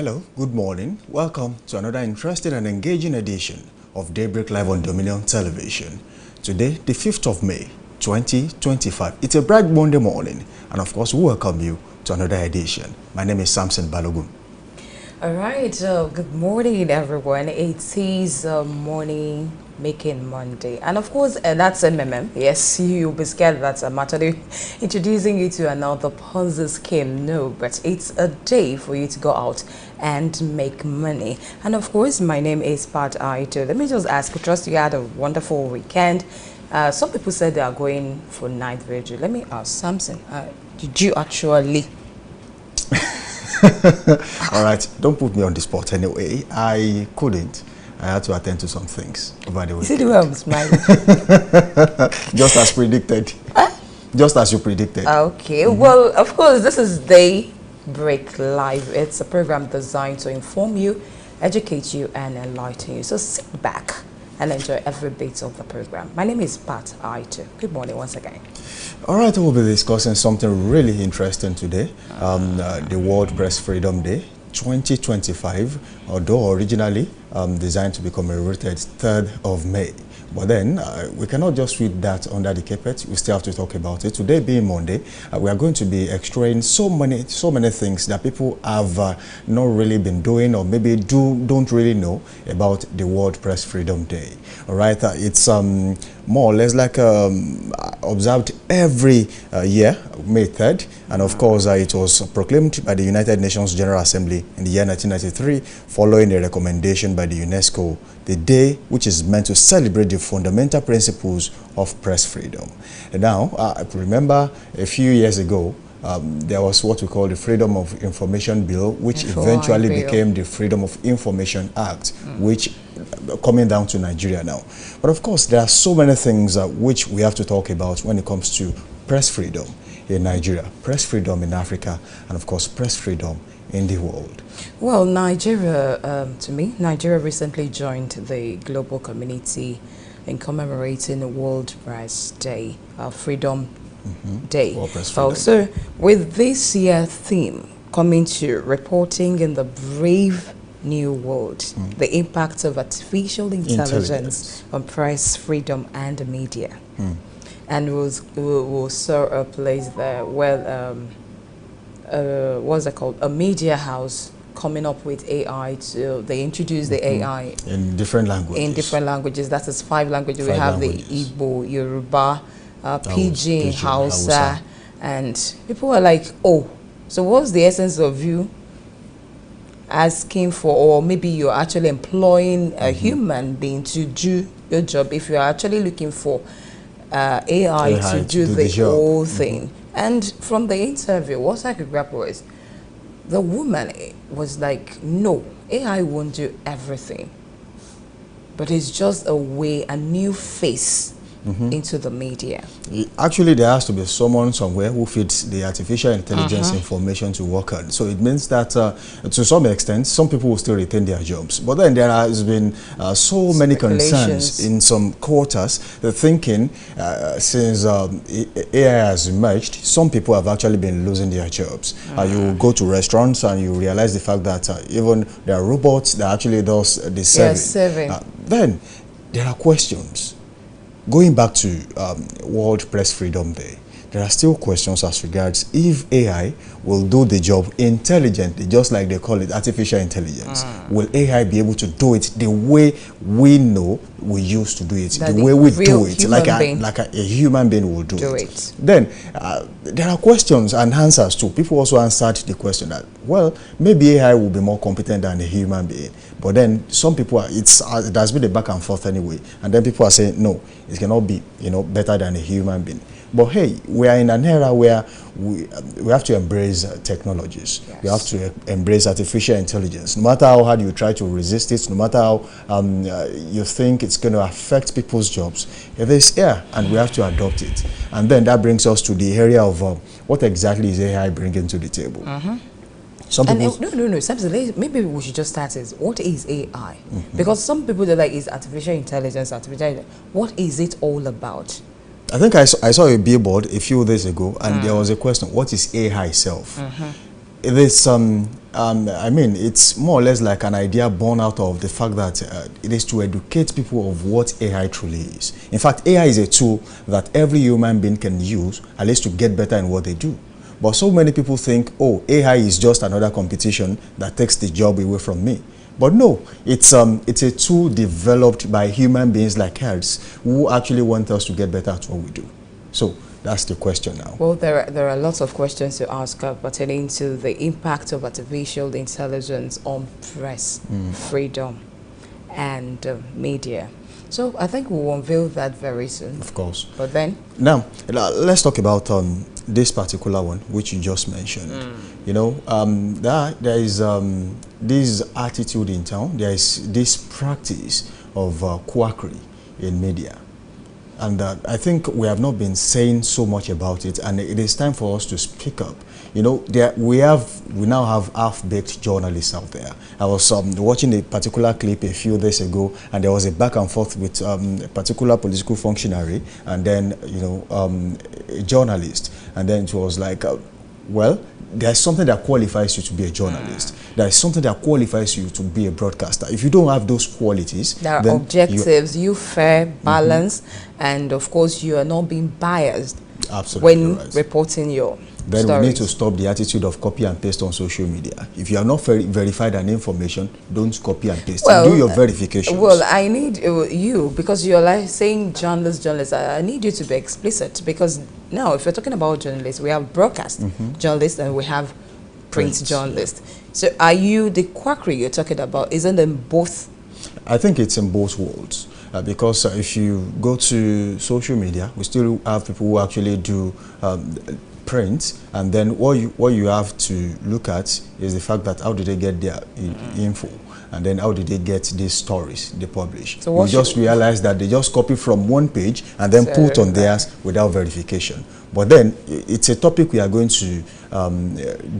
Hello, good morning. Welcome to another interesting and engaging edition of Daybreak Live on Dominion Television. Today, the 5th of May, 2025. It's a bright Monday morning, and of course, we welcome you to another edition. My name is Samson Balogun. All right, good morning, everyone. It is morning making Monday, and of course, that's MMM. Yes, you'll be scared that's a matter. Introducing you to another Ponzi scheme. No, but it's a day for you to go out and make money. And of course, my name is Pat Aito. Let me just ask, I trust you had a wonderful weekend. Some people said they are going for night vigil. Let me ask Samson, did you actually? All right, don't put me on the spot anyway. I couldn't. I had to attend to some things over the weekend. See the way I'm smiling? Just as predicted. Just as you predicted. Okay, well, of course, this is Daybreak Live. It's a program designed to inform you, educate you, and enlighten you. So sit back and enjoy every bit of the program. My name is Pat Aito. Good morning once again. All right, we'll be discussing something really interesting today. The World Press Freedom Day 2025, although originally designed to be commemorated 3rd of May. But then we cannot just sweep that under the carpet. We still have to talk about it. Today being Monday, we are going to be extracting so many things that people have not really been doing, or maybe don't really know about the World Press Freedom Day. All right, it's more or less like observed every year, May 3rd, and of course it was proclaimed by the United Nations General Assembly in the year 1993, following a recommendation by the UNESCO. The day which is meant to celebrate the fundamental principles of press freedom. And now, I remember a few years ago, there was what we call the Freedom of Information Bill, which eventually became the Freedom of Information Act, which coming down to Nigeria now. But of course, there are so many things which we have to talk about when it comes to press freedom in Nigeria, press freedom in Africa, and of course, press freedom in the world. Well, Nigeria, to me, Nigeria recently joined the global community in commemorating the World Press Day, Freedom Day. World Press Freedom. So, with this year theme coming to reporting in the brave new world, the impact of artificial intelligence on press freedom and the media. And we'll saw a place there where what's it called, a media house coming up with AI. They introduced the AI in different languages. That is 5 languages. We have the Igbo, Yoruba, Pidgin, Hausa, and people are like, oh, so what's the essence of you asking for, or maybe you're actually employing a human being to do your job if you're actually looking for AI to do the whole thing. And from the interview, what I could grapple with, the woman was like, no, AI won't do everything. But it's just a way, a new face into the media. Actually, there has to be someone somewhere who fits the artificial intelligence information to work on. So it means that to some extent, some people will still retain their jobs. But then there has been so many concerns in some quarters, the thinking since AI has emerged, some people have actually been losing their jobs. You go to restaurants and you realize the fact that even there are robots that actually does the serving. Then there are questions. Going back to World Press Freedom Day, there are still questions as regards if AI will do the job intelligently, just like they call it artificial intelligence. Will AI be able to do it the way we know we used to do it, the way we do it, like a human being will do it. Then there are questions and answers too. People also answered the question that, well, maybe AI will be more competent than a human being. But then some people are, it has been a back and forth anyway, and then people are saying no, it cannot be, better than a human being. But hey, we are in an era where we have to embrace technologies. Yes. We have to embrace artificial intelligence. No matter how hard you try to resist it, no matter how you think it's going to affect people's jobs, it is here, and we have to adopt it. And then that brings us to the area of what exactly is AI bringing to the table. Some people no. Maybe we should just start with what is AI? Because some people are like, is artificial intelligence, what is it all about? I think I saw a billboard a few days ago, and there was a question, what is AI itself? it is, I mean, it's more or less like an idea born out of the fact that it is to educate people of what AI truly is. In fact, AI is a tool that every human being can use, at least to get better in what they do. But so many people think, oh, AI is just another competition that takes the job away from me. But no, it's a tool developed by human beings like us who actually want us to get better at what we do. So that's the question now. Well, there are lots of questions to ask pertaining to the impact of artificial intelligence on press, freedom, and media. So I think we'll unveil that very soon. Of course. But then? Now, let's talk about this particular one, which you just mentioned. You know, there is this attitude in town. There is this practice of quackery in media. And I think we have not been saying so much about it, and it is time for us to speak up. You know, we now have half-baked journalists out there. I was watching a particular clip a few days ago, and there was a back and forth with a particular political functionary, and then, you know, a journalist, and then it was like, well, there's something that qualifies you to be a journalist. There's something that qualifies you to be a broadcaster. If you don't have those qualities, there are objectives, you fair, balanced, and of course you are not being biased. Absolutely when reporting your then stories. We need to stop the attitude of copy and paste on social media. If you are not verified an information, don't copy and paste. Well, do your verifications. Well, I need you, because you're like saying journalists. I need you to be explicit, because now if you're talking about journalists, we have broadcast journalists and we have print journalists. Yeah. So are you, the quackery you're talking about, isn't in both? I think it's in both worlds. Because if you go to social media, we still have people who actually do print, and then what you have to look at is the fact that how did they get their info, and then how did they get these stories they publish. So we just realize that they just copy from one page and then put on theirs without verification. But then it's a topic we are going to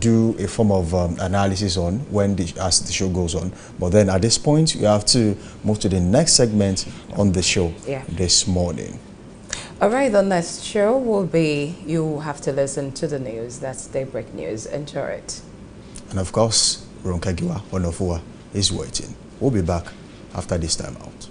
do a form of analysis on as the show goes on. But then at this point, you have to move to the next segment on the show this morning. All right, the next show will be, you have to listen to the news. That's Daybreak News. Enjoy it. And of course, Ronkagiwa Onofua is waiting. We'll be back after this time out.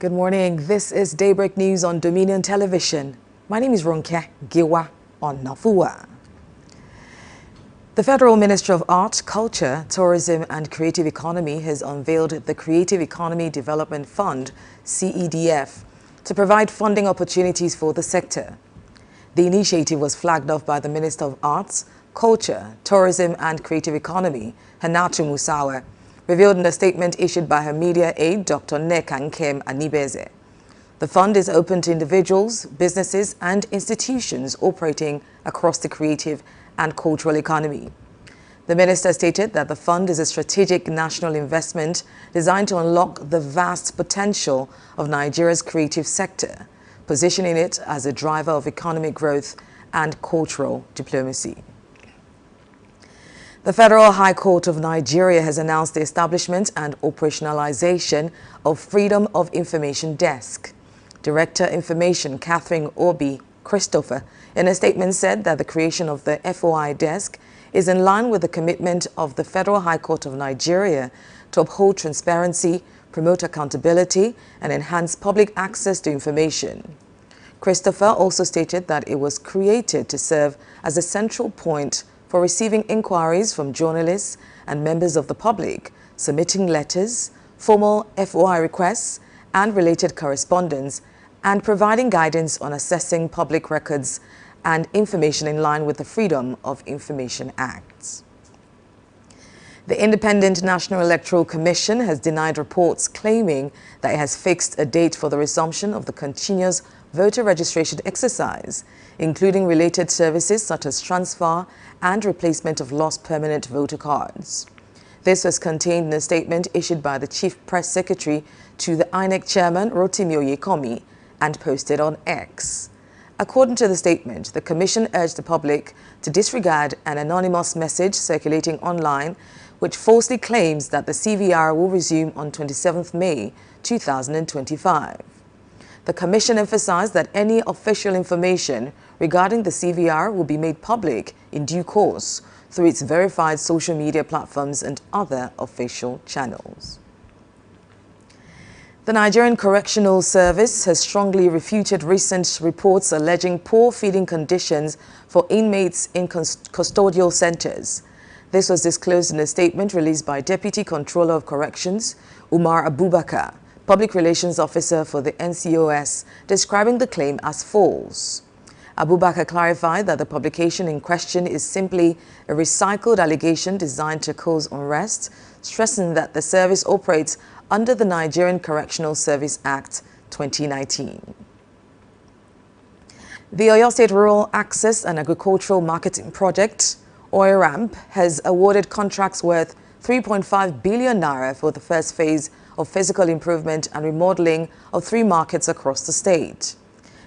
Good morning. This is Daybreak News on Dominion Television. My name is Ronke Giwa Onafua. The Federal Ministry of Art, Culture, Tourism and Creative Economy has unveiled the Creative Economy Development Fund, CEDF, to provide funding opportunities for the sector. The initiative was flagged off by the Minister of Arts, Culture, Tourism and Creative Economy, Hannatu Musawa, revealed in a statement issued by her media aide, Dr. Nneka Nkem Anibeze. The fund is open to individuals, businesses and institutions operating across the creative and cultural economy. The minister stated that the fund is a strategic national investment designed to unlock the vast potential of Nigeria's creative sector, positioning it as a driver of economic growth and cultural diplomacy. The Federal High Court of Nigeria has announced the establishment and operationalization of Freedom of Information Desk. Director Information Catherine Obi Christopher, in a statement, said that the creation of the FOI desk is in line with the commitment of the Federal High Court of Nigeria to uphold transparency, promote accountability, and enhance public access to information. Christopher also stated that it was created to serve as a central point for receiving inquiries from journalists and members of the public, submitting letters, formal FOI requests, and related correspondence, and providing guidance on assessing public records and information in line with the Freedom of Information Act. The Independent National Electoral Commission has denied reports claiming that it has fixed a date for the resumption of the continuous voter registration exercise, including related services such as transfer and replacement of lost permanent voter cards. This was contained in a statement issued by the Chief Press Secretary to the INEC Chairman, Rotimi Oyekomi, and posted on X. According to the statement, the Commission urged the public to disregard an anonymous message circulating online which falsely claims that the CVR will resume on 27th May 2025. The Commission emphasized that any official information regarding the CVR will be made public in due course through its verified social media platforms and other official channels. The Nigerian Correctional Service has strongly refuted recent reports alleging poor feeding conditions for inmates in custodial centers. This was disclosed in a statement released by Deputy Controller of Corrections, Umar Abubakar, Public Relations Officer for the NCOS, describing the claim as false. Abubakar clarified that the publication in question is simply a recycled allegation designed to cause unrest, stressing that the service operates under the Nigerian Correctional Service Act 2019. The Oyo State Rural Access and Agricultural Marketing Project, OYRAMP, has awarded contracts worth 3.5 billion naira for the first phase of physical improvement and remodeling of 3 markets across the state.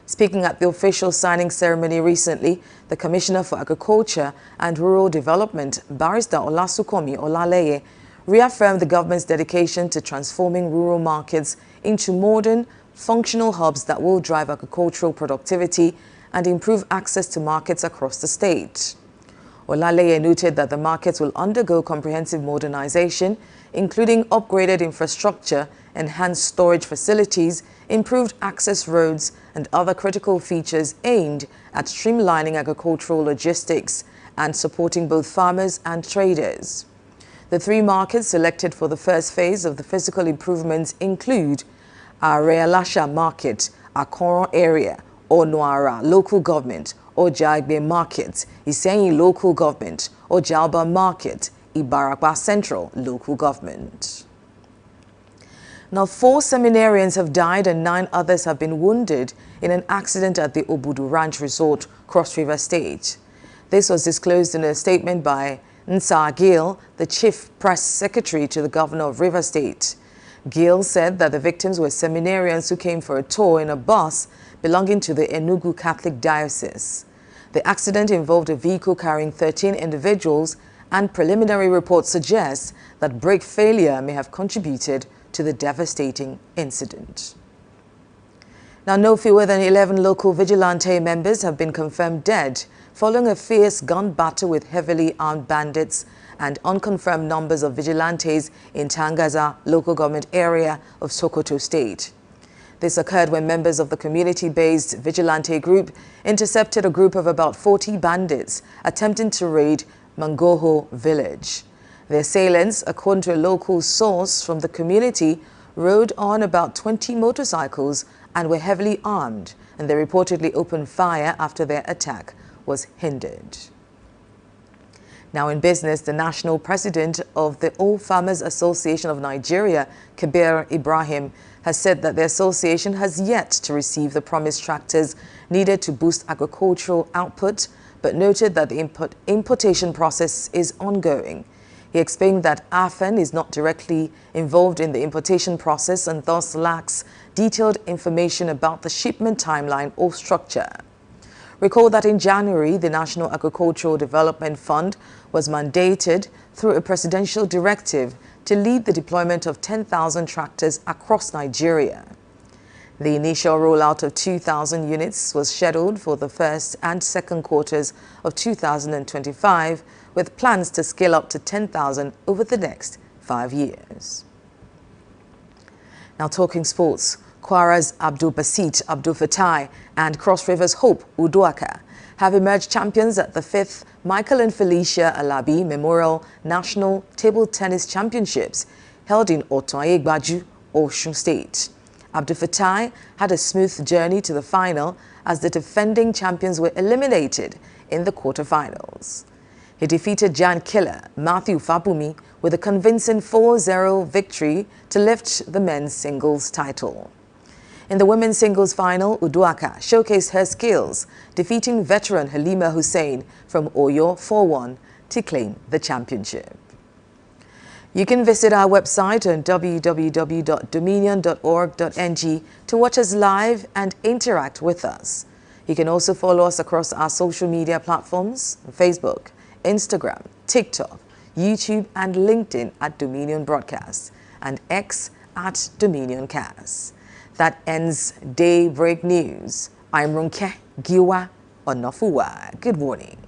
Speaking at the official signing ceremony recently, the Commissioner for Agriculture and Rural Development, Barrister Olasukomi Olaleye, reaffirmed the government's dedication to transforming rural markets into modern, functional hubs that will drive agricultural productivity and improve access to markets across the state. Olaleye noted that the markets will undergo comprehensive modernization, including upgraded infrastructure, enhanced storage facilities, improved access roads, and other critical features aimed at streamlining agricultural logistics and supporting both farmers and traders. The 3 markets selected for the first phase of the physical improvements include Arealasha Market, Akoron Area, Onuara Local Government, Ojagbe Market, Isenyi Local Government, Ojalba Market, Ibarapa Central Local Government. Now, 4 seminarians have died and 9 others have been wounded in an accident at the Obudu Ranch Resort, Cross River State. This was disclosed in a statement by Nsa Gill, the Chief Press Secretary to the Governor of River State. Gill said that the victims were seminarians who came for a tour in a bus belonging to the Enugu Catholic Diocese. The accident involved a vehicle carrying 13 individuals, and preliminary reports suggest that brake failure may have contributed to the devastating incident. Now, no fewer than 11 local vigilante members have been confirmed dead following a fierce gun battle with heavily armed bandits and unconfirmed numbers of vigilantes in Tangaza local government area of Sokoto State. This occurred when members of the community-based vigilante group intercepted a group of about 40 bandits attempting to raid Mangoho village. The assailants, according to a local source from the community, rode on about 20 motorcycles and were heavily armed, and they reportedly opened fire after their attack was hindered. Now in business, the national president of the All Farmers Association of Nigeria, Kabir Ibrahim, has said that the association has yet to receive the promised tractors needed to boost agricultural output, but noted that the importation process is ongoing. He explained that AFEN is not directly involved in the importation process and thus lacks detailed information about the shipment timeline or structure. Recall that in January, the National Agricultural Development Fund was mandated through a presidential directive to lead the deployment of 10,000 tractors across Nigeria. The initial rollout of 2,000 units was scheduled for the first and second quarters of 2025, with plans to scale up to 10,000 over the next 5 years. Now talking sports, Kwara's Abdul Basit Abdul Fatai and Cross River's Hope Uduaka have emerged champions at the 5th Michael and Felicia Alabi Memorial National Table Tennis Championships held in Oton-Egbaju, Osun State. Abdul Fatai had a smooth journey to the final as the defending champions were eliminated in the quarterfinals. He defeated Jan Killer Matthew Fabumi with a convincing 4-0 victory to lift the men's singles title. In the women's singles final, Uduaka showcased her skills, defeating veteran Halima Hussein from Oyo 4-1 to claim the championship. You can visit our website on www.dominion.org.ng to watch us live and interact with us. You can also follow us across our social media platforms, Facebook, Instagram, TikTok, YouTube and LinkedIn at Dominion Broadcast and X at Dominion Cast. That ends Daybreak News. I'm Ronke Giwa Onofuwa. Good morning.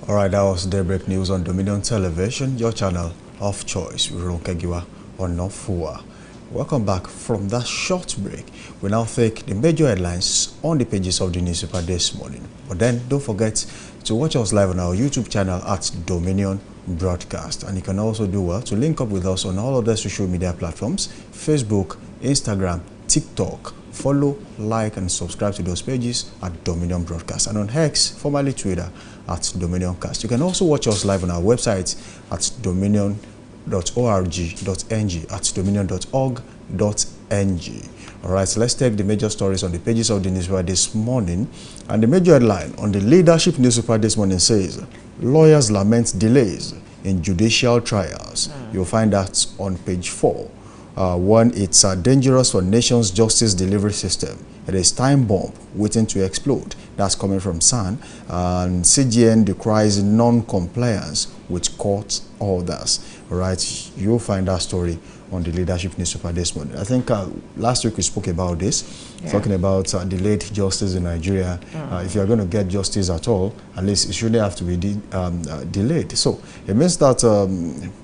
Alright, that was Daybreak News on Dominion Television, your channel of choice with Ronke Giwa Onofuwa. Welcome back from that short break. We now take the major headlines on the pages of the newspaper this morning. But then don't forget to watch us live on our YouTube channel at Dominion Broadcast. And you can also do well to link up with us on all other social media platforms, Facebook, Instagram, TikTok. Follow, like and subscribe to those pages at Dominion Broadcast, and on X, formerly Twitter, at Dominion Cast. You can also watch us live on our website at dominion.org.ng, at dominion.org.ng. Alright, so let's take the major stories on the pages of the newspaper this morning. And the major headline on the leadership newspaper this morning says, lawyers lament delays in judicial trials. You'll find that on page 4. One, it's dangerous for nation's justice delivery system. It is time bomb waiting to explode. That's coming from SAN. And CGN decries non-compliance with court orders. All right, you'll find that story on the leadership newspaper this morning. I think last week we spoke about this, talking about delayed justice in Nigeria. If you're going to get justice at all, at least it shouldn't have to be delayed. So it means that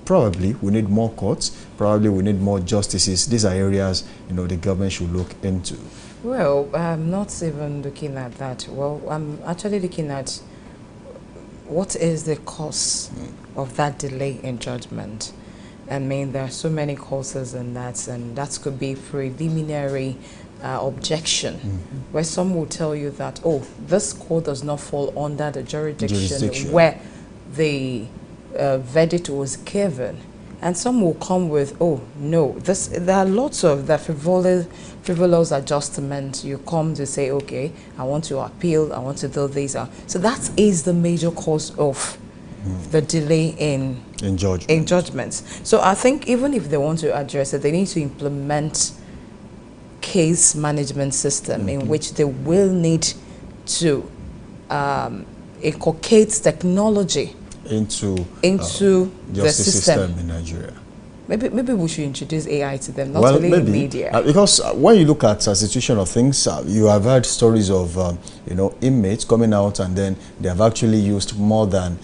probably we need more courts, probably we need more justices. These are areas the government should look into. Well, I'm not even looking at that. Well, I'm actually looking at what is the cause of that delay in judgment. I mean, there are so many causes in that, and that could be preliminary objection, where some will tell you that, oh, this court does not fall under the jurisdiction where the verdict was given. And some will come with, oh, no, there are lots of the frivolous adjustment. You come to say, okay, I want to appeal, I want to do this. So that is the major cause of the delay in judgments. So I think even if they want to address it, they need to implement case management system in which they will need to inculcate technology into the system in Nigeria. Maybe we should introduce AI to them, not only in media. Because when you look at the situation of things, you have heard stories of inmates coming out and then they have actually used more than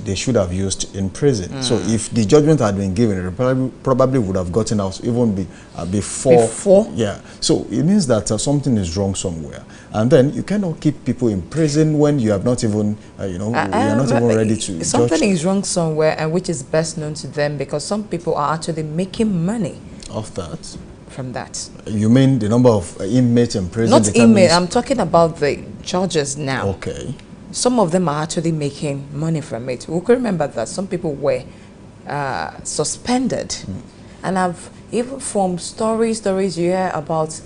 they should have used in prison. So if the judgment had been given, it probably would have gotten out even before. Yeah. So it means that something is wrong somewhere, and then you cannot keep people in prison when you have not even you are not even ready to. Something is wrong somewhere, and which is best known to them, because some people are actually making money off that. From that. You mean the number of inmates in prison? Not inmates. I'm talking about the judges now. Okay. Some of them are actually making money from it. We can remember that some people were suspended. And I've even from stories you hear about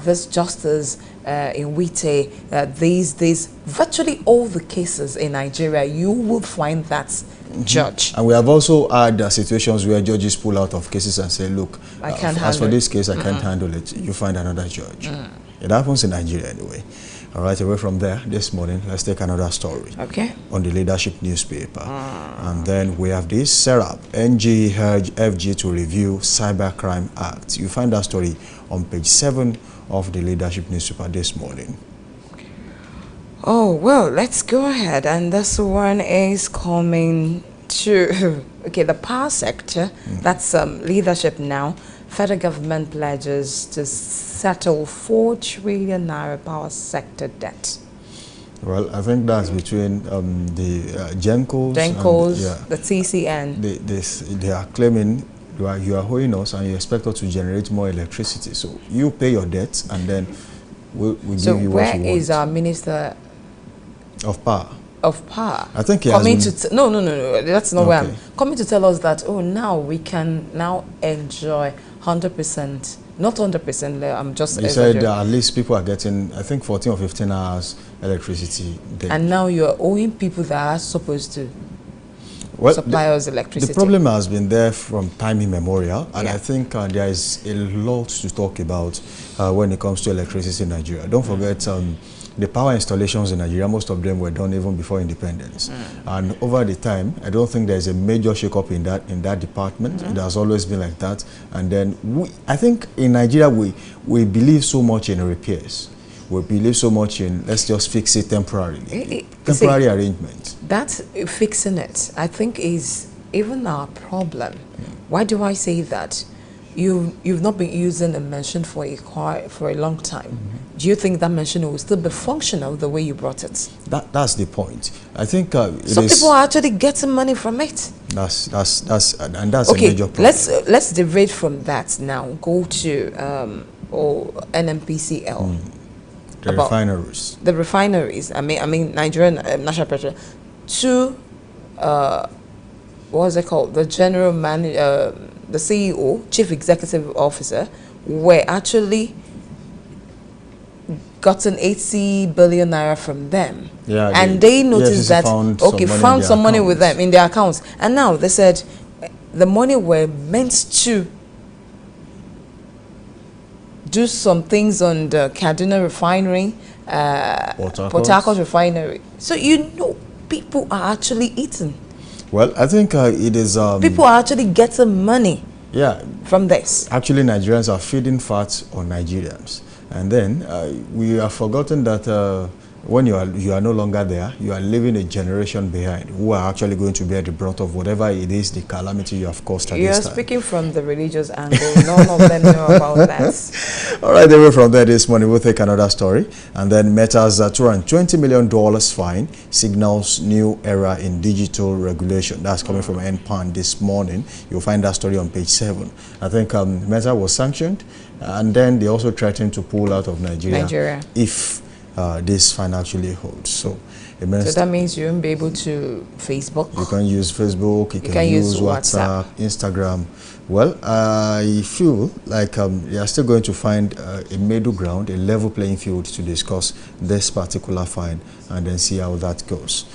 this justice in Wite, these virtually all the cases in Nigeria, you will find that judge. And we have also had situations where judges pull out of cases and say, look, I can't as for this case, I can't handle it. You find another judge. It happens in Nigeria anyway. All right, away from there, this morning, let's take another story. Okay. On the Leadership newspaper. And then we have this SERAP, NG urge FG to review Cybercrime Act. You find that story on page 7 of the Leadership newspaper this morning. Oh, well, let's go ahead. And this one is coming to, okay, the power sector. That's Leadership now. Federal government pledges to settle 4 trillion naira power sector debt. Well, I think that's between the GENCOs, the TCN. They are claiming you are owing us and you expect us to generate more electricity. So you pay your debt and then we give you what you want. So where is our Minister of Power? Of Power? I think he coming has been... No, that's not where I'm coming to tell us that, oh, now we can now enjoy 100%, not 100%, I'm just... You said at least people are getting, I think, 14 or 15 hours electricity day. And now you're owing people that are supposed to supply us electricity. The problem has been there from time immemorial, and I think there is a lot to talk about when it comes to electricity in Nigeria. Don't forget the power installations in Nigeria, most of them were done even before independence. And over the time, I don't think there's a major shake-up in that department. It has always been like that. And then I think in Nigeria, we believe so much in repairs. We believe so much in, let's just fix it temporarily. Temporary arrangement. That's fixing it, I think, is even our problem. Why do I say that? You've not been using a mention for a long time. Do you think that mention will still be functional the way you brought it? That's the point. I think some people are actually getting money from it. That's a major problem. Let's deviate from that now. Go to NNPCL. The refineries. The refineries. I mean Nigerian National Petroleum. To what is it called? The general manager, the CEO, Chief Executive Officer, were actually gotten 80 billion naira from them. Yeah, and they noticed that found some money with them in their accounts. And now they said the money were meant to do some things on the Kaduna refinery, Port Harcourt refinery. So people are actually eating. Well, I think it is... people are actually getting money from this. Actually, Nigerians are feeding fat on Nigerians. And then we have forgotten that when you are no longer there, you are leaving a generation behind who are actually going to bear the brunt of whatever it is, the calamity you have caused at this time. You're speaking from the religious angle. None of them know about that. All right, away from there this morning, we'll take another story. And then Meta's $220 million fine signals new era in digital regulation. That's coming from NPAN this morning. You'll find that story on page 7. I think Meta was sanctioned, and then they also threatened to pull out of Nigeria. If this fine actually holds. So that means you won't be able to Facebook. You can use Facebook, you can use WhatsApp, Instagram. Well, I feel like they are still going to find a middle ground, a level playing field to discuss this particular fine and then see how that goes.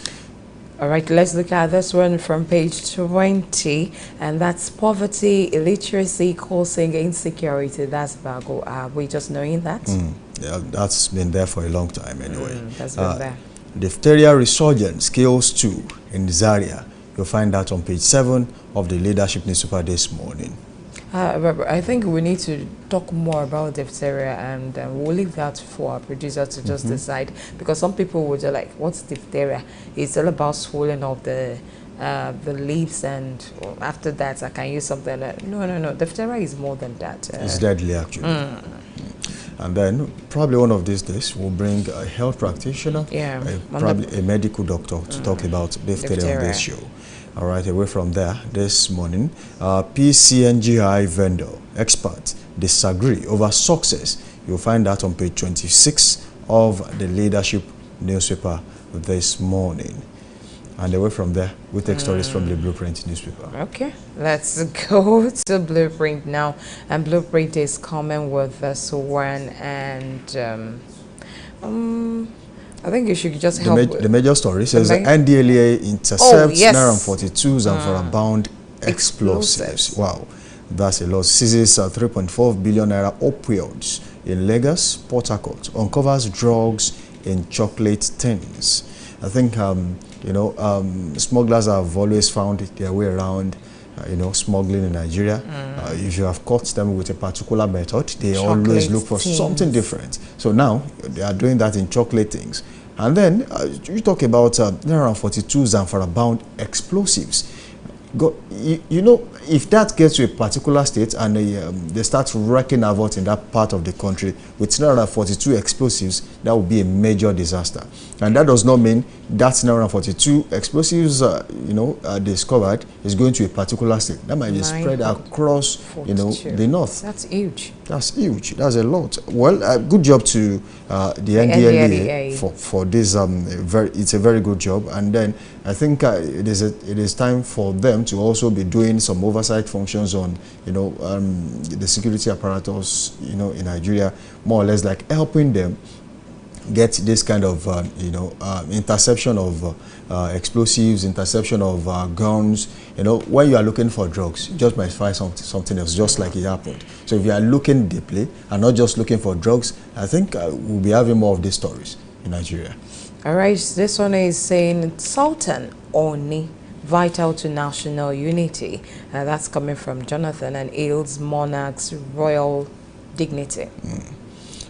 All right, let's look at this one from page 20, and that's poverty, illiteracy causing insecurity. That's Bago. Are we just knowing that? Yeah, that's been there for a long time anyway. That's been there. Diphtheria resurgence kills 2 in Zaria. You'll find that on page 7 of the Leadership newspaper this morning. I think we need to talk more about diphtheria, and we'll leave that for our producer to just decide, because some people will just like, what's diphtheria? It's all about swelling of the leaves, and after that I can use something like, no, diphtheria is more than that. It's deadly actually. And then probably one of these days we'll bring a health practitioner, probably a medical doctor to talk about diphtheria on this show. All right, away from there this morning, PCNGI vendor experts disagree over success. You'll find that on page 26 of the Leadership newspaper this morning. And away from there, we take stories from the Blueprint newspaper. Okay, let's go to Blueprint now. And Blueprint is coming with this one, and I think you should just help. The major story says NDLEA intercepts Naira 42 Zamfara bound explosives. Wow, that's a lot. Seizes 3.4 billion Naira opioids in Lagos, Port Harcourt. Uncovers drugs in chocolate tins. I think smugglers have always found their way around smuggling in Nigeria. If you have caught them with a particular method, they always look for something different. So now they are doing that in chocolate things. And then you talk about Naira 42 Zamfara bound explosives. If that gets to a particular state and they start wreaking havoc in that part of the country with Naira 42 explosives, that would be a major disaster. And that does not mean that Naira 42 explosives, discovered is going to a particular state. That might be spread across, the north. That's huge. That's huge. That's a lot. Well, good job to the NDLEA for this. It's a very good job. And then I think it is time for them to also be doing some oversight functions on, the security apparatus, in Nigeria, more or less like helping them get this kind of, interception of explosives, interception of guns. When you are looking for drugs, you just might find something else, just like it happened. So if you are looking deeply and not just looking for drugs, I think we'll be having more of these stories in Nigeria. All right, this one is saying Sultan Oni, vital to national unity. That's coming from Jonathan, and Ailes monarch's royal dignity.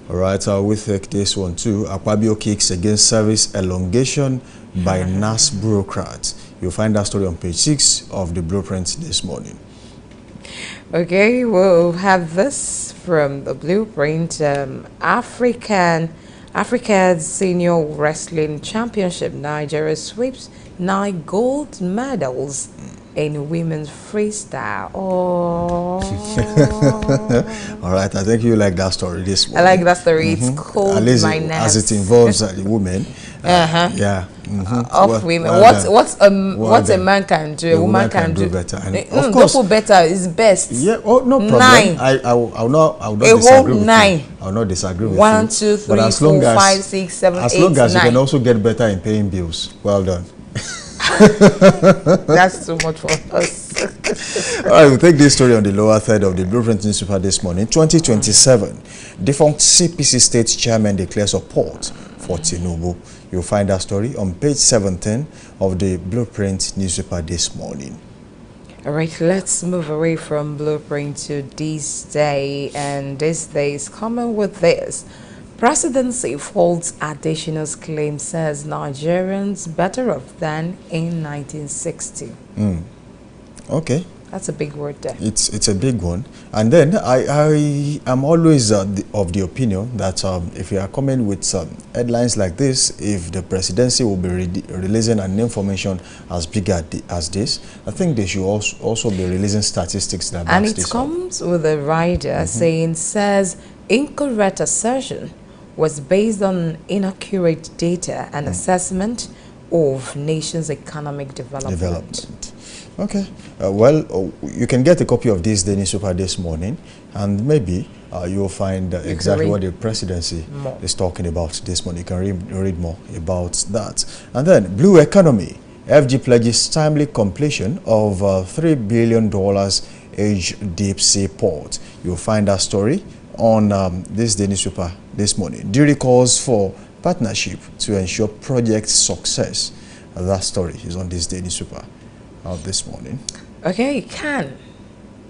All right, we take this one too. Akpabio kicks against service elongation by NAS bureaucrats. You'll find that story on page 6 of the Blueprint this morning. Okay, we'll have this from the Blueprint. Africa's Senior Wrestling Championship. Nigeria sweeps 9 gold medals in women's freestyle. Oh. All right, I think you like that story this morning. I like that story. It's called My Name. As it involves the women. Yeah. Of women. What a man can do, a woman can do better. And of course, double better is best. Yeah. Oh, no problem. 9. I'll not disagree with 9. you. I'll not disagree with 1, you. 2, 3, 4, 5, 6, 7, 8, 9. As long as you can also get better in paying bills. Well done. That's too much for us. All right, we'll take this story on the lower third of the Blueprint newspaper this morning. 2027, defunct CPC state chairman declares support for Tinubu. You'll find that story on page 17 of the Blueprint newspaper this morning. All right, let's move away from Blueprint to this day, and this day is coming with this. Presidency faults additional claim, says Nigerians better off than in 1960. Okay. That's a big word there. It's a big one. And then I am always of the opinion that if you are coming with headlines like this, if the presidency will be releasing an information as big as this, I think they should also be releasing statistics that backs this up. And it comes with a rider says incorrect assertion was based on inaccurate data and assessment of nation's economic development. Okay. Well, you can get a copy of this Daily Super this morning, and maybe you'll find exactly what the presidency is talking about this morning. You can read more about that. And then, blue economy. FG pledges timely completion of $3 billion age deep sea port. You'll find that story on this Daily Super this morning. Duty calls for partnership to ensure project success. That story is on this Daily Super this morning. Okay, can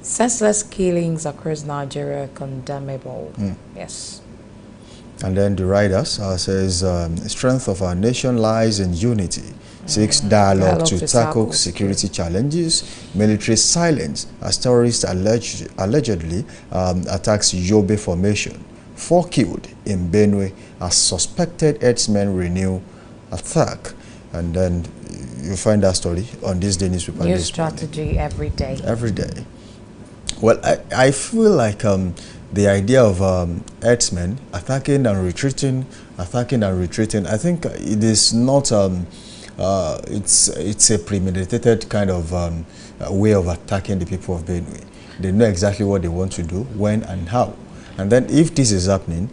senseless killings across Nigeria condemnable? Yes. And then the riders says strength of our nation lies in unity. Seeks dialogue to tackle security challenges. Military silence as terrorists allegedly attacks Yobe formation. 4 killed in Benue as suspected herdsmen renew attack. And then you find that story on this Daily Super. New strategy every day. Every day. Well, I feel like the idea of herdsmen attacking and retreating, I think it is not. It's a premeditated kind of way of attacking the people of Benue. They know exactly what they want to do, when and how. And then if this is happening,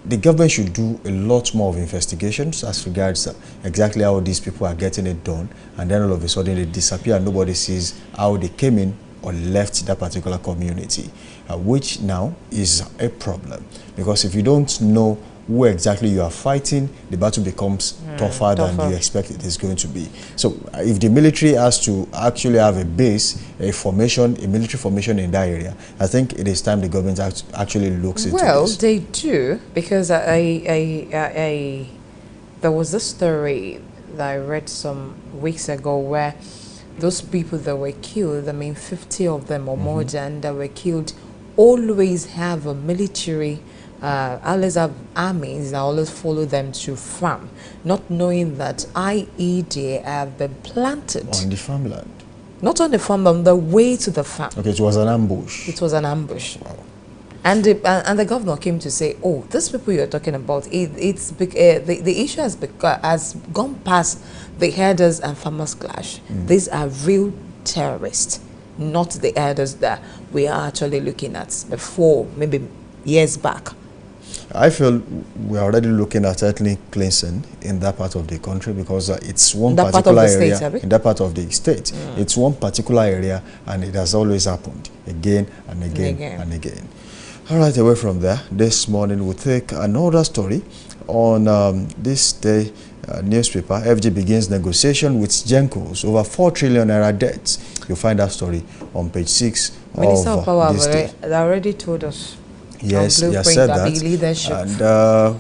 the government should do a lot more of investigations as regards exactly how these people are getting it done, and then all of a sudden they disappear and nobody sees how they came in or left that particular community, which now is a problem, because if you don't know who exactly you are fighting, the battle becomes tougher than you expect it is going to be. So if the military has to actually have a base, a military formation in that area, I think it is time the government actually looks into this. Well, they do, because there was a story that I read some weeks ago where those people that were killed, 50 of them or more than that were killed, always have a military always have armies that always follow them to farm, not knowing that IED have been planted on the farmland. Not on the farm, on the way to the farm. Okay, it was an ambush. It was an ambush. Wow. And the governor came to say, oh, these people you're talking about, the issue has gone past the herders and farmers clash. These are real terrorists, not the herders that we are actually looking at before, maybe years back. I feel we are already looking at ethnic cleansing in that part of the country, because it's one particular area in that part of the state. It's one particular area, and it has always happened again and again and again. All right, away from there, this morning we'll take another story on this day newspaper. FG begins negotiation with Gencos over 4 trillion naira debts. You'll find that story on page 6 Minister of Power this day. Already told us. Yes, he has said that. And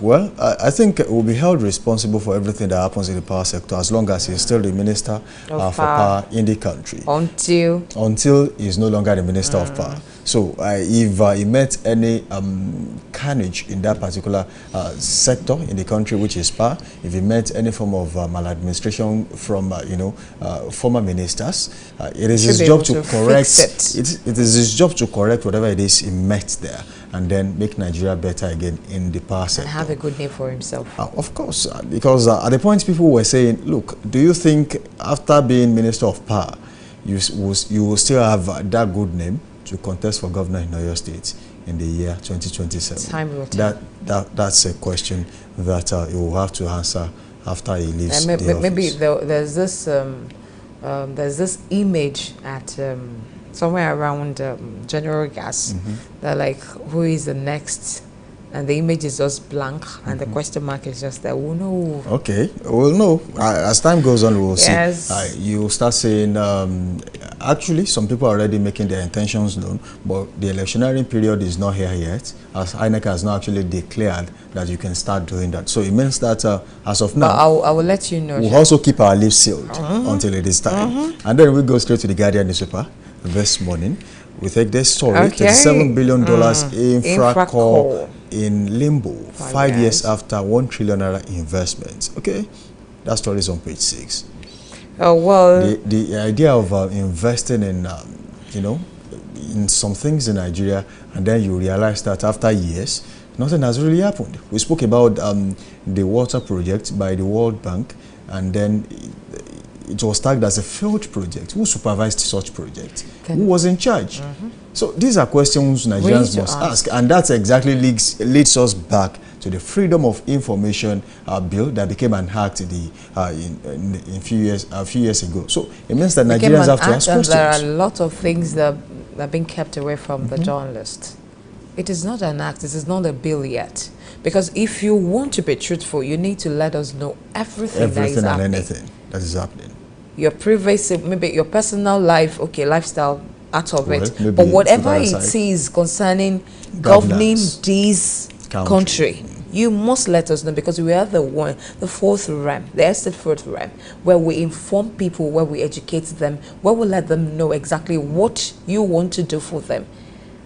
well, I think it will be held responsible for everything that happens in the power sector, as long as he's still the minister for power in the country. Until he's no longer the minister of power. So if he met any carnage in that particular sector in the country, which is power, if he met any form of maladministration from former ministers, it is his job to correct it is his job to correct whatever it is he met there, and then make Nigeria better again in the power sector. And have a good name for himself. Of course, because at the point people were saying, look, do you think after being Minister of Power, you will still have that good name to contest for governor in Oyo State in the year 2027? Time will tell. That's a question that he will have to answer after he leaves the office. Maybe there's this image at somewhere around General Gas. They're like, who is the next and the image is just blank, and the question mark is just there. We'll know. Okay, we'll know. As time goes on, we'll yes. see. You'll start saying, actually, some people are already making their intentions known, but the electioneering period is not here yet, as INEC has not actually declared that you can start doing that. So it means that as of now, I will let you know. We'll also keep our lips sealed until it is time. And then we go straight to the Guardian newspaper this morning. We take this story, $37 billion Infracore in limbo, 5 years after $1 trillion investment. Okay, that story is on page 6. Oh, well, the idea of investing in, you know, in some things in Nigeria, and then you realize that after years, nothing has really happened. We spoke about the water project by the World Bank, and then it was tagged as a failed project. Who supervised such project? Who was in charge? So these are questions Nigerians must ask, and that exactly leads us back to the Freedom of Information bill that became an act a few years ago. So it means that Nigerians have to ask questions. There are a lot of things that are being kept away from the journalists. It is not an act. It is not a bill yet. Because if you want to be truthful, you need to let us know everything that is happening. Anything that is happening. Your privacy, maybe your personal life, okay, lifestyle, out of it. But whatever it is concerning governing this country, you must let us know, because we are the fourth realm, the estate fourth realm, where we inform people, where we educate them, where we let them know exactly what you want to do for them.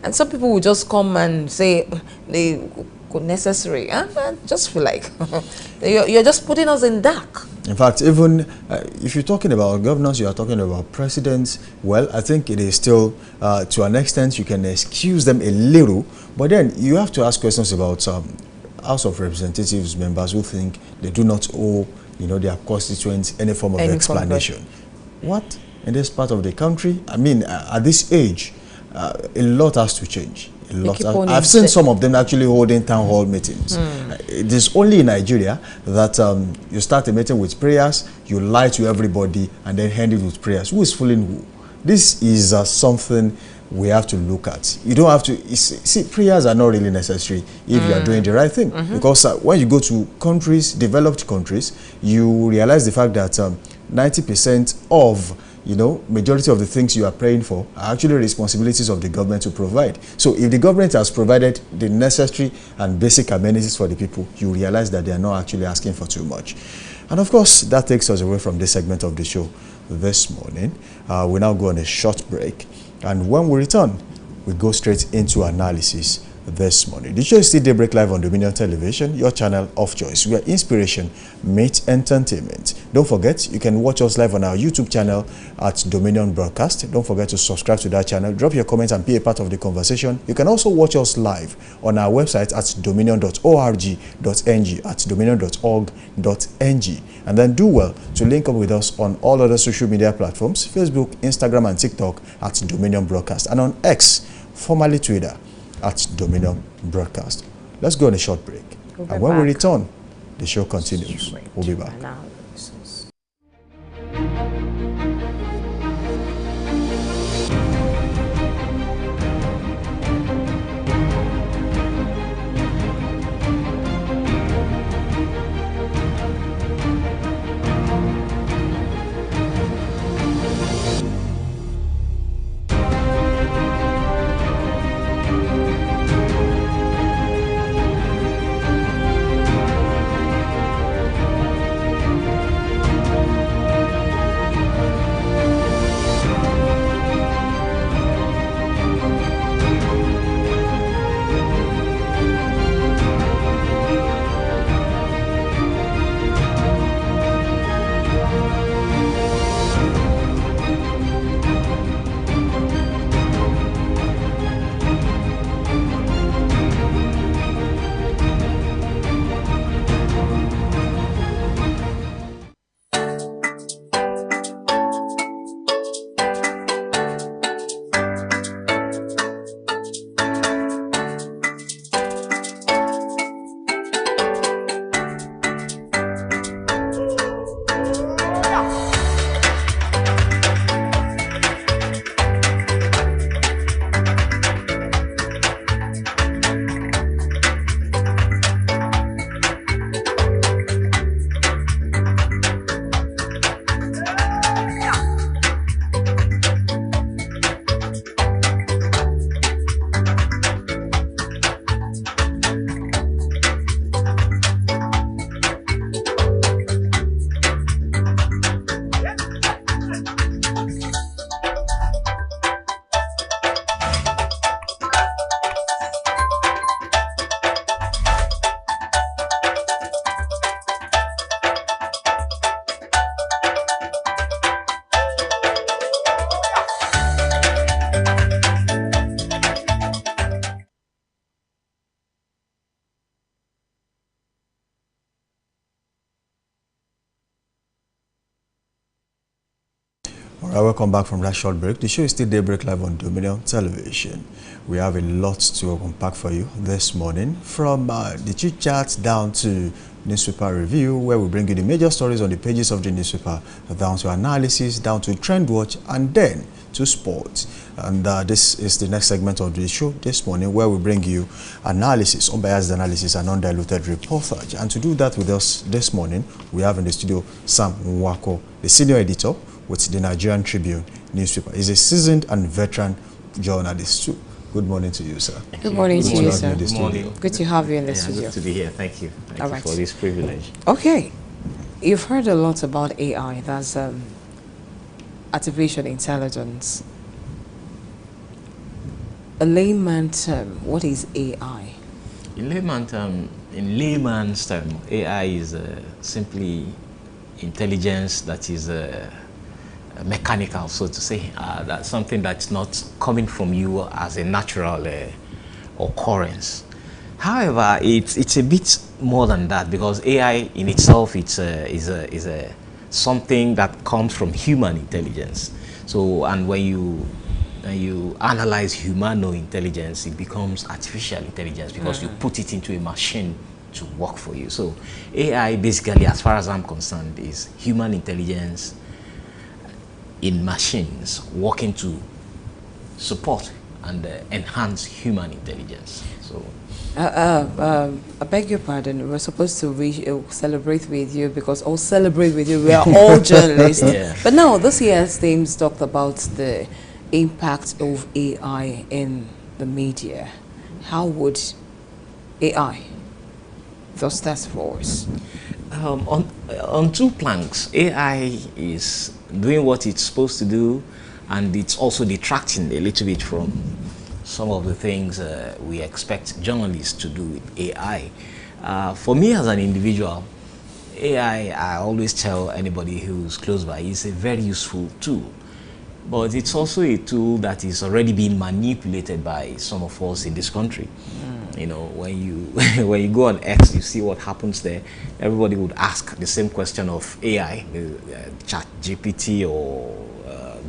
And some people will just come and say they necessary, and I just feel like you're just putting us in dark. In fact, even if you're talking about governors, you are talking about presidents. Well, I think it is still, to an extent, you can excuse them a little, but then you have to ask questions about House of Representatives members who think they do not owe, you know, their constituents any form of explanation. What in this part of the country? I mean, at this age, a lot has to change. I've seen some of them actually holding town hall meetings. It is only in Nigeria that you start a meeting with prayers, you lie to everybody, and then end it with prayers. Who is fooling who? This is something we have to look at. You don't have to see, prayers are not really necessary if you are doing the right thing. Because when you go to countries, developed countries, you realize the fact that 90% of majority of the things you are praying for are actually responsibilities of the government to provide. So if the government has provided the necessary and basic amenities for the people, you realize that they are not actually asking for too much. And of course, that takes us away from this segment of the show this morning. We now go on a short break. And when we return, we go straight into analysis this morning. The show is still Daybreak Live on Dominion Television, your channel of choice, where inspiration meets entertainment. Don't forget, you can watch us live on our YouTube channel at Dominion Broadcast. Don't forget to subscribe to that channel, drop your comments and be a part of the conversation. You can also watch us live on our website at dominion.org.ng, at dominion.org.ng. And then do well to link up with us on all other social media platforms, Facebook, Instagram, and TikTok at Dominion Broadcast, and on X, formerly Twitter, at Dominion Broadcast. Let's go on a short break. And when we return, the show continues. We'll be back. Alright, welcome back from that short break. The show is still Daybreak Live on Dominion Television. We have a lot to unpack for you this morning, from the chit chat down to newspaper review, where we bring you the major stories on the pages of the newspaper, down to analysis, down to trend watch, and then to sports. And this is the next segment of the show this morning, where we bring you analysis, unbiased analysis and undiluted reportage. And to do that with us this morning, we have in the studio Sam Nwako, the senior editor with the Nigerian Tribune newspaper. He's a seasoned and veteran journalist too. Good morning to you, sir. Good morning to you, sir. Good morning. Good to have you in the studio. Good to be here. Thank you. Thank you for this privilege. Okay. You've heard a lot about AI. That's artificial intelligence. A layman term, what is AI? In layman's term, AI is simply intelligence that is mechanical, so to say. That's something that's not coming from you as a natural occurrence. However, it's a bit more than that, because AI in itself is something that comes from human intelligence. So, and when you analyze human intelligence, it becomes artificial intelligence, because you put it into a machine to work for you. So AI, basically, as far as I'm concerned, is human intelligence in machines working to support and enhance human intelligence. So I beg your pardon, we're supposed to celebrate with you, because all celebrate with you, we are all journalists. Yeah. But now this year's themes talked about the impact of AI in the media. How would AI thus task force? On two planks, AI is doing what it's supposed to do, and it's also detracting a little bit from some of the things we expect journalists to do with AI. For me as an individual, AI, I always tell anybody who's close by, is a very useful tool. But it's also a tool that is already being manipulated by some of us in this country. You know, when you when you go on X, you see what happens there. Everybody would ask the same question of AI, ChatGPT or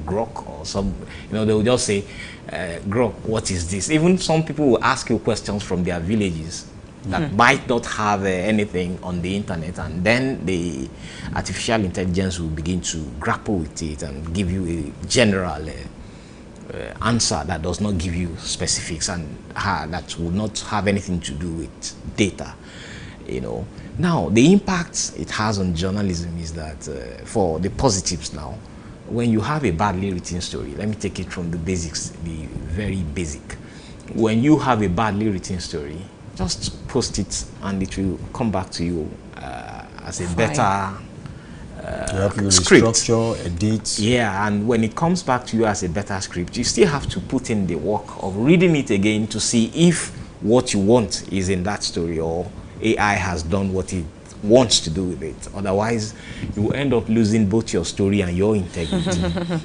Grok or some. You know, they will just say, Grok, what is this? Even some people will ask you questions from their villages that might not have anything on the internet, and then the artificial intelligence will begin to grapple with it and give you a general answer that does not give you specifics, and that will not have anything to do with data. You know, now the impact it has on journalism is that for the positives now, when you have a badly written story, let me take it from the basics, the very basic. When you have a badly written story, just post it and it will come back to you as a better script. Structure, edit. Yeah, and when it comes back to you as a better script, you still have to put in the work of reading it again to see if what you want is in that story, or AI has done what it wants to do with it. Otherwise, you will end up losing both your story and your integrity.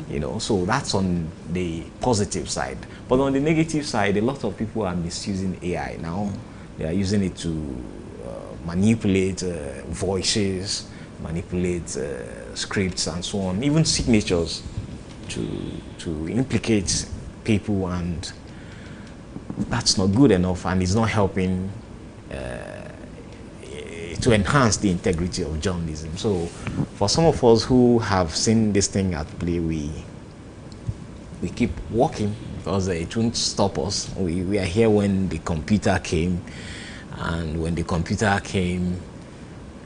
You know, so that's on the positive side. But on the negative side, a lot of people are misusing AI now. They are using it to manipulate voices, manipulate scripts and so on, even signatures, to implicate people, and that's not good enough, and it's not helping to enhance the integrity of journalism. So for some of us who have seen this thing at play, we keep working, because it won't stop us. We are here when the computer came, and when the computer came,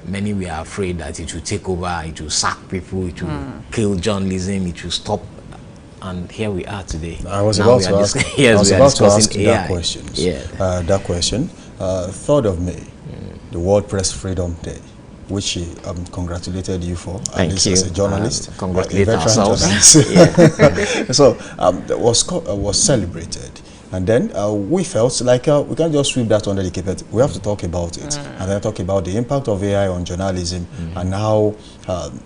many were afraid that it will take over, it will sack people, it will kill journalism, it will stop. And here we are today. I was about to ask that question. Yeah. That question. 3rd of May, the World Press Freedom Day, which I congratulated you for. Thank you. As a journalist, congratulate ourselves. So was celebrated, and then we felt like we can't just sweep that under the carpet. We have to talk about it, and then talk about the impact of AI on journalism, and how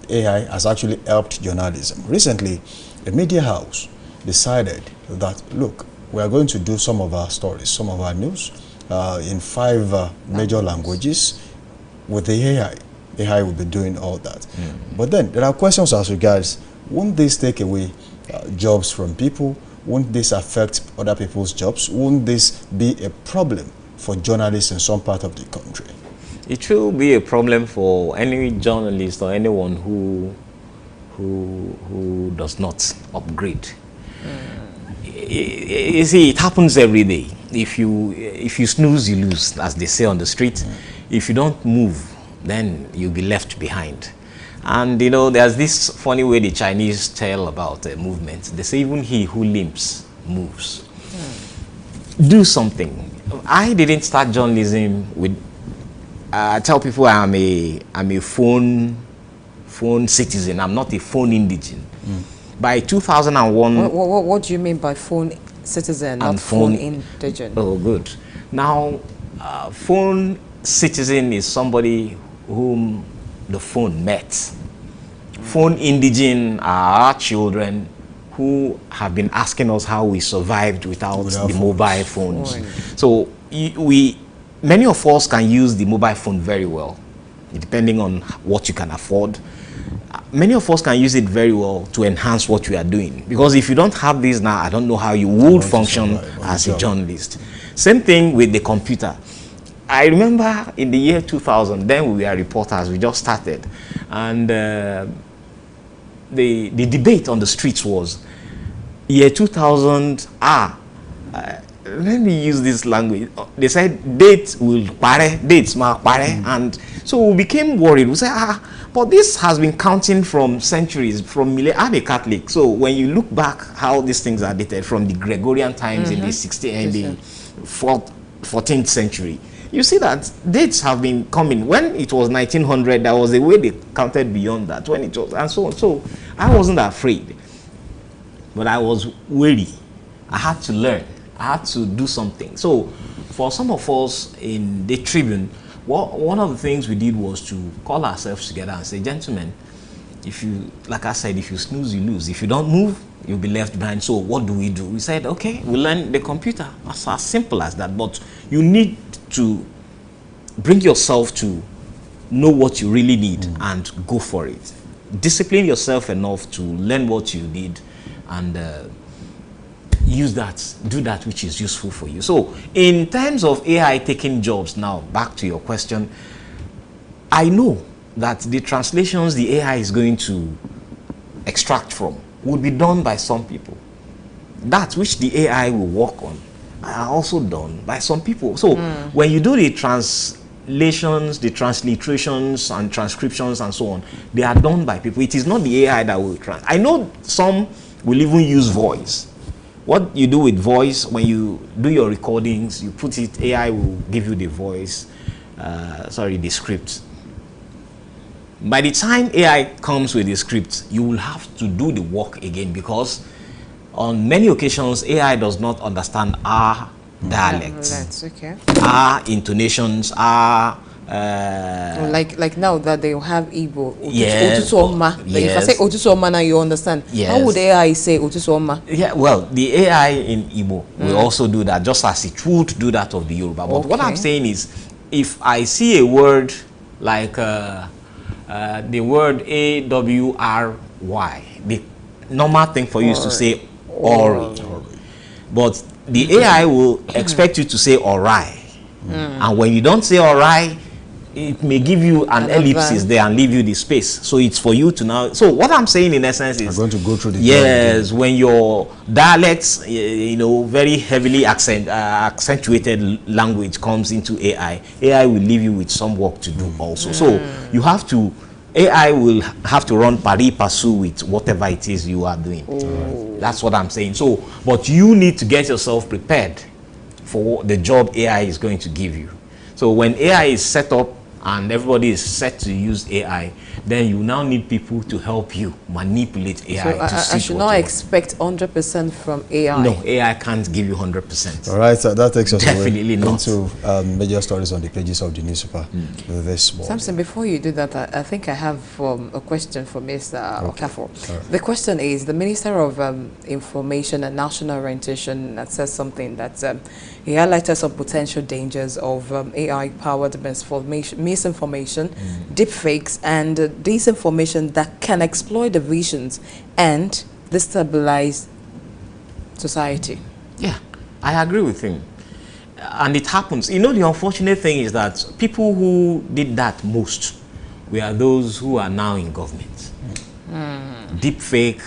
AI has actually helped journalism. Recently, a media house decided that, look, we are going to do some of our stories, some of our news in 5 major languages with the AI. AI will be doing all that. But then there are questions as regards won't this take away jobs from people? Won't this affect other people's jobs? Won't this be a problem for journalists in some part of the country? It will be a problem for any journalist or anyone who does not upgrade. You see, it happens every day. If you snooze, you lose, as they say on the street. If you don't move, then you'll be left behind. And you know, there's this funny way the Chinese tell about a movement. They say even he who limps moves. Do something. I didn't start journalism with. I tell people I'm a phone citizen. I'm not a phone indigene. By 2001. What do you mean by phone citizen, not phone indigene? Oh, good. Now, phone citizen is somebody whom the phone met. Phone indigene are our children who have been asking us how we survived without the mobile phones. So many of us can use the mobile phone very well, depending on what you can afford. Many of us can use it very well to enhance what we are doing. Because if you don't have this now, I don't know how you would function as a journalist. Same thing with the computer. I remember in the year 2000, then we were reporters, we just started. And the debate on the streets was, year 2000, let me use this language. They said dates will pare, dates ma pare, and so we became worried. We said, but this has been counting from centuries, from millennia. I'm a Catholic, so when you look back how these things are dated from the Gregorian times in the 14th century, you see that dates have been coming. When it was 1900, there was a way they counted beyond that. When it was, and so on. So I wasn't afraid, but I was wary. I had to learn. I had to do something. So for some of us in the Tribune, one of the things we did was to call ourselves together and say, gentlemen, if you, like I said, if you snooze, you lose. If you don't move, you'll be left behind. So what do? We said, okay, we'll learn the computer. That's as simple as that. But you need to bring yourself to know what you really need and go for it. Discipline yourself enough to learn what you need and use that, do that which is useful for you. So in terms of AI taking jobs, now back to your question, I know that the translations the AI is going to extract from will be done by some people. That which the AI will work on are also done by some people. So when you do the translations, the transliterations and transcriptions and so on, they are done by people. It is not the AI that will I know some will even use voice. What you do with voice, when you do your recordings, you put it, AI will give you the voice, the script. By the time AI comes with the script, you will have to do the work again, because on many occasions, AI does not understand our dialects, our intonations, our like now that they have Igbo, yes, if I say Otusoma now, you understand. Yes. How would AI say Otusoma? Yeah, well, the AI in Igbo will also do that, just as it would do that of the Yoruba. But what I'm saying is, if I see a word like the word AWRY, the normal thing for you is to say Ori. But the AI will expect you to say Ori. And when you don't say Ori, it may give you an ellipsis there and leave you the space. So it's for you to now. So what I'm saying in essence is, I'm going to go through the when your dialects, very heavily accentuated language comes into AI will leave you with some work to do also. So you have to, AI will have to run pari passu with whatever it is you are doing. That's what I'm saying. So, but you need to get yourself prepared for the job AI is going to give you. So when AI is set up and everybody is set to use AI, then you now need people to help you manipulate AI. So I should not expect 100% from AI. No, AI can't give you 100%. All right, so that takes us definitely into major stories on the pages of the newspaper this morning. Samson, before you do that, I think I have a question for Mr. Okafor. Right. The question is, the Minister of Information and National Orientation says something that he highlighted some potential dangers of AI-powered misinformation, deepfakes, and disinformation that can exploit the visions and destabilize society. Yeah, I agree with him. And it happens. You know, the unfortunate thing is that people who did that most were those who are now in government. Deepfake,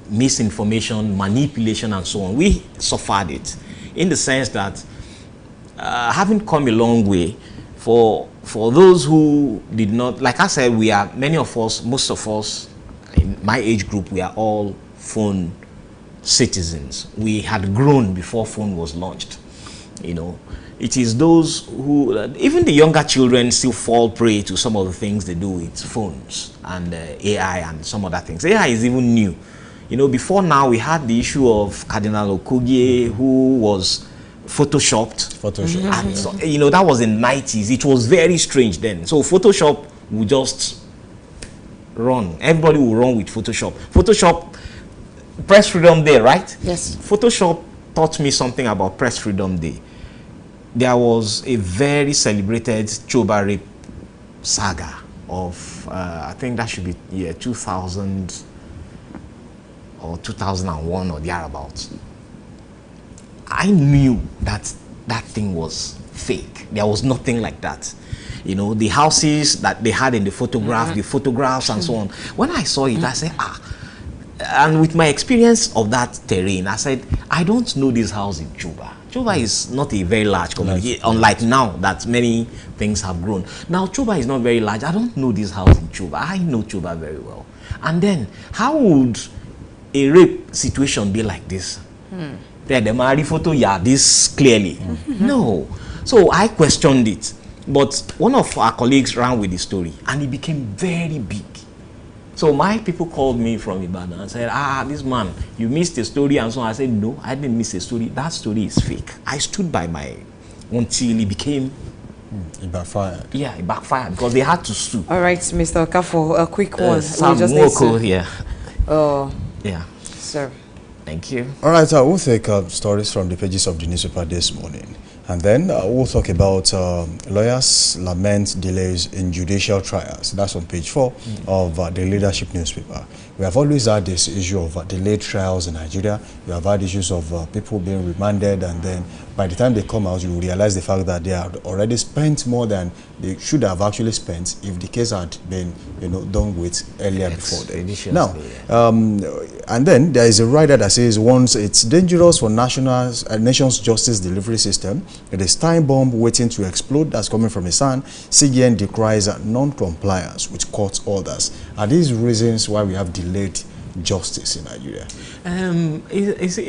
misinformation, manipulation, and so on. We suffered it in the sense that having come a long way, for those who did not, like I said, we are, many of us, most of us in my age group, we are all phone citizens. We had grown before phone was launched. You know, it is those who, even the younger children still fall prey to some of the things they do with phones and AI and some other things. AI is even new. You know, before now we had the issue of Cardinal Okogie, who was photoshopped. And so, you know, that was in the 90s. It was very strange then. So Photoshop would just run. Everybody will run with Photoshop. Photoshop, Press Freedom Day, right? Yes. Photoshop taught me something about Press Freedom Day. There was a very celebrated Choba rape saga of, I think that should be year 2000 or 2001 or thereabouts. I knew that that thing was fake. There was nothing like that. You know, the houses that they had in the photograph, the photographs and so on. When I saw it, I said, and with my experience of that terrain, I said, I don't know this house in Choba. Choba is not a very large community, unlike now that many things have grown. Now, Choba is not very large. I don't know this house in Choba. I know Choba very well. And then, how would a rape situation be like this? The Mari photo, yeah, this clearly. No. So I questioned it. But one of our colleagues ran with the story, and it became very big. So my people called me from Ibadan and said, this man, you missed a story and so on. I said, no, I didn't miss a story. That story is fake. I stood by my until it became... It backfired. Yeah, it backfired because they had to sue. All right, Mr. Okafo, a quick one. Sam Moko here. Oh. Yeah. Sir. Thank you. All right, we'll take stories from the pages of the newspaper this morning. And then we'll talk about lawyers lament delays in judicial trials. That's on page 4 of the Leadership newspaper. We have always had this issue of delayed trials in Nigeria. We have had issues of people being remanded, and then by the time they come out, you realize the fact that they had already spent more than they should have actually spent if the case had been, done with earlier before then. Now, and then there is a rider that says once it's dangerous for nation's justice delivery system, it is time bomb waiting to explode. That's coming from Isan. CGN decries non-compliance with court orders. Are these reasons why we have delayed justice in Nigeria?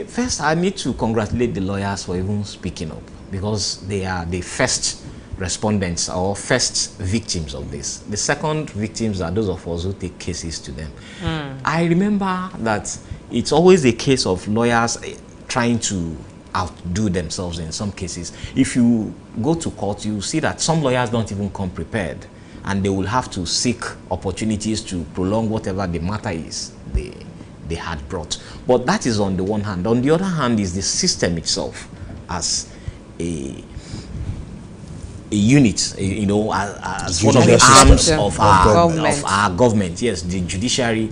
First, I need to congratulate the lawyers for even speaking up, because they are the first respondents or first victims of this. The second victims are those of us who take cases to them. I remember that it's always a case of lawyers trying to outdo themselves in some cases. If you go to court, you see that some lawyers don't even come prepared, and they will have to seek opportunities to prolong whatever the matter is they had brought. But that is on the one hand. On the other hand is the system itself as a unit, as one of the arms of our government. Yes, the judiciary,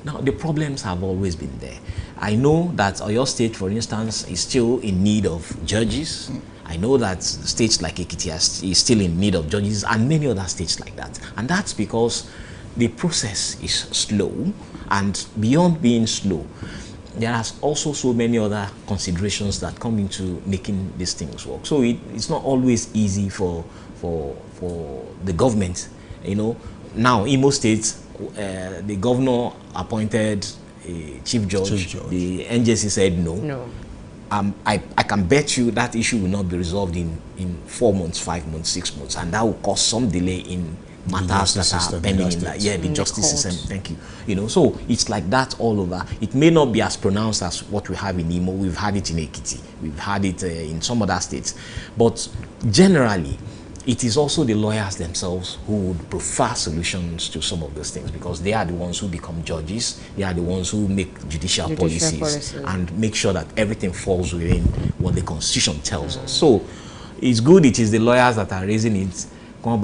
Now, the problems have always been there. I know that Oyo State, for instance, is still in need of judges. I know that states like Ekiti is still in need of judges, and many other states like that. And that's because the process is slow, and beyond being slow, there are also so many other considerations that come into making these things work. So it's not always easy for the government. Now Imo State, the governor appointed a chief judge. The NJC said no. I can bet you that issue will not be resolved in 4 months, 5 months, 6 months, and that will cause some delay in matters that are pending in that. Yeah, the justice system. Thank you. So it's like that all over. It may not be as pronounced as what we have in Imo. We've had it in Ekiti. We've had it in some other states. But generally, it is also the lawyers themselves who would prefer solutions to some of those things, because they are the ones who become judges, they are the ones who make judicial policies and make sure that everything falls within what the Constitution tells us. So it's good it is the lawyers that are raising it. All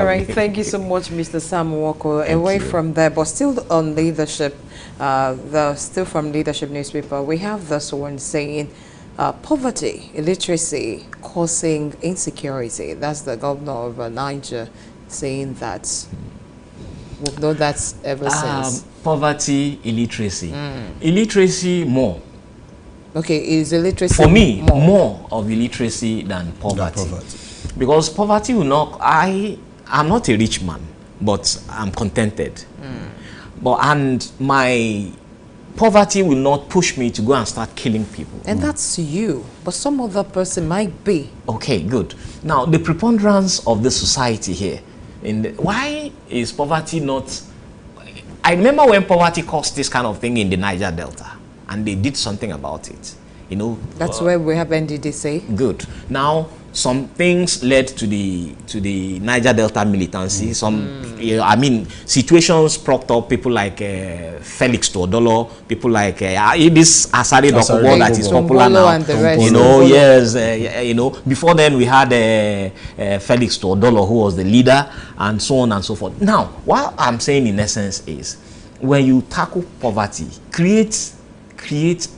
right, thank you so much, Mr. Sam Nwoko. Away from there, but still on leadership, still from Leadership newspaper, we have this one saying, poverty, illiteracy causing insecurity. That's the governor of Niger saying that. We've known that ever since. Poverty, illiteracy. Illiteracy more. Okay, is illiteracy for me more of illiteracy than poverty? Because poverty will not. I'm not a rich man, but I'm contented. And my poverty will not push me to go and start killing people. And that's you, but some other person might be. Okay, good. Now, the preponderance of the society here, why is poverty not... I remember when poverty caused this kind of thing in the Niger Delta, and they did something about it. You know, that's where we have NDDC. Good. Now, some things led to the Niger Delta militancy. I mean, situations propped up people like Felix Teodolo, people like this Asari Dokubo that is popular now. And the rest. You know, yes, you know. Before then, we had Felix Teodolo, who was the leader, and so on and so forth. Now, what I'm saying in essence is, when you tackle poverty, create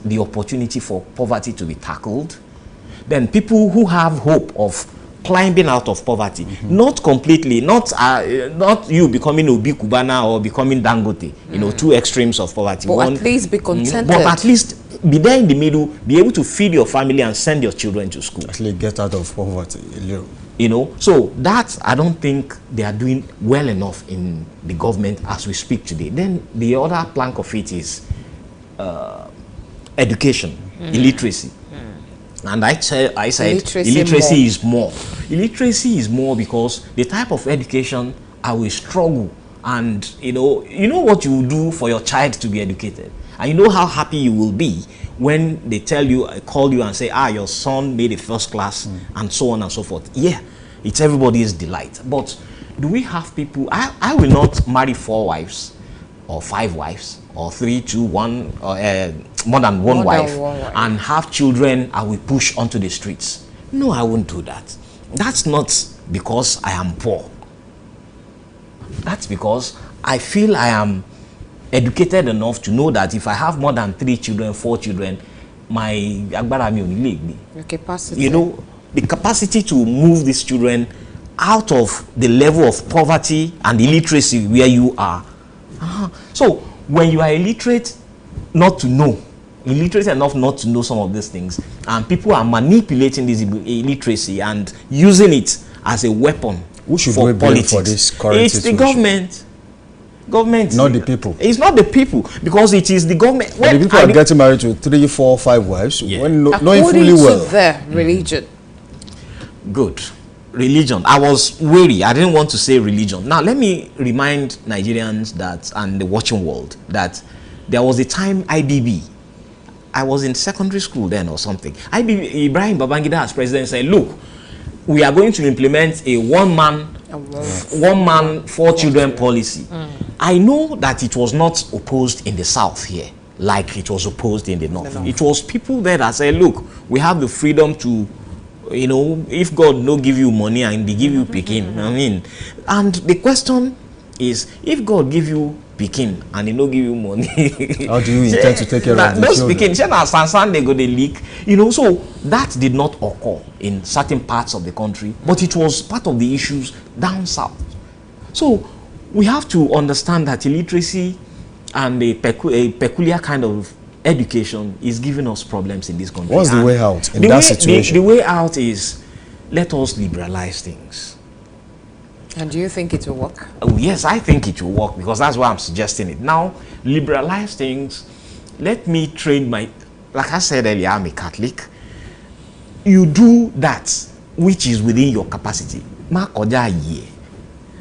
the opportunity for poverty to be tackled, then people who have hope of climbing out of poverty, not completely, not you becoming Obi Kubana or becoming Dangote, you know, two extremes of poverty. But at least be contented. But at least be there in the middle, be able to feed your family and send your children to school. Actually get out of poverty a little. You know, so that I don't think they are doing well enough in the government as we speak today. Then the other plank of it is education, illiteracy. And I said illiteracy is more. Illiteracy is more because the type of education I will struggle, and you know what you will do for your child to be educated, and you know how happy you will be when they call you and say, your son made a first class, and so on and so forth. Yeah, it's everybody's delight. But do we have people? I will not marry 4 wives or 5 wives or 3, 2, 1 or more than one wife and have children I will push onto the streets. No, I won't do that. That's not because I am poor. That's because I feel I am educated enough to know that if I have more than 3 children, 4 children, my capacity, you know, the capacity to move these children out of the level of poverty and illiteracy where you are. So when you are illiterate illiterate enough not to know some of these things, and people are manipulating this illiteracy and using it as a weapon for politics. For this current it's situation? The government, not the people. It's not the people, because it is the government. The people are getting married to 3, 4, 5 wives, when knowing fully well. To their religion. Good. Religion. I was wary. I didn't want to say religion. Now, let me remind Nigerians that, and the watching world, that there was a time IBB. I was in secondary school then or something. Ibrahim Babangida as president said, look, we are going to implement a one man, 4 children policy. I know that it was not opposed in the south here like it was opposed in the north. It was people there that said, look, we have the freedom to, you know, if God no give you money and they give you Pekin, I mean, and the question is, if God give you Pekin and he no give you money, how do you intend to take care of the children? Pekin, they go they leak, you know. So that did not occur in certain parts of the country, but it was part of the issues down south. So we have to understand that illiteracy and a peculiar kind of education is giving us problems in this country. What's the way out in that situation? The way out is, let us liberalize things. And do you think it will work? Oh, yes, I think it will work, because that's why I'm suggesting it. Now, liberalize things. Let me train like I said earlier, I'm a Catholic. You do that which is within your capacity.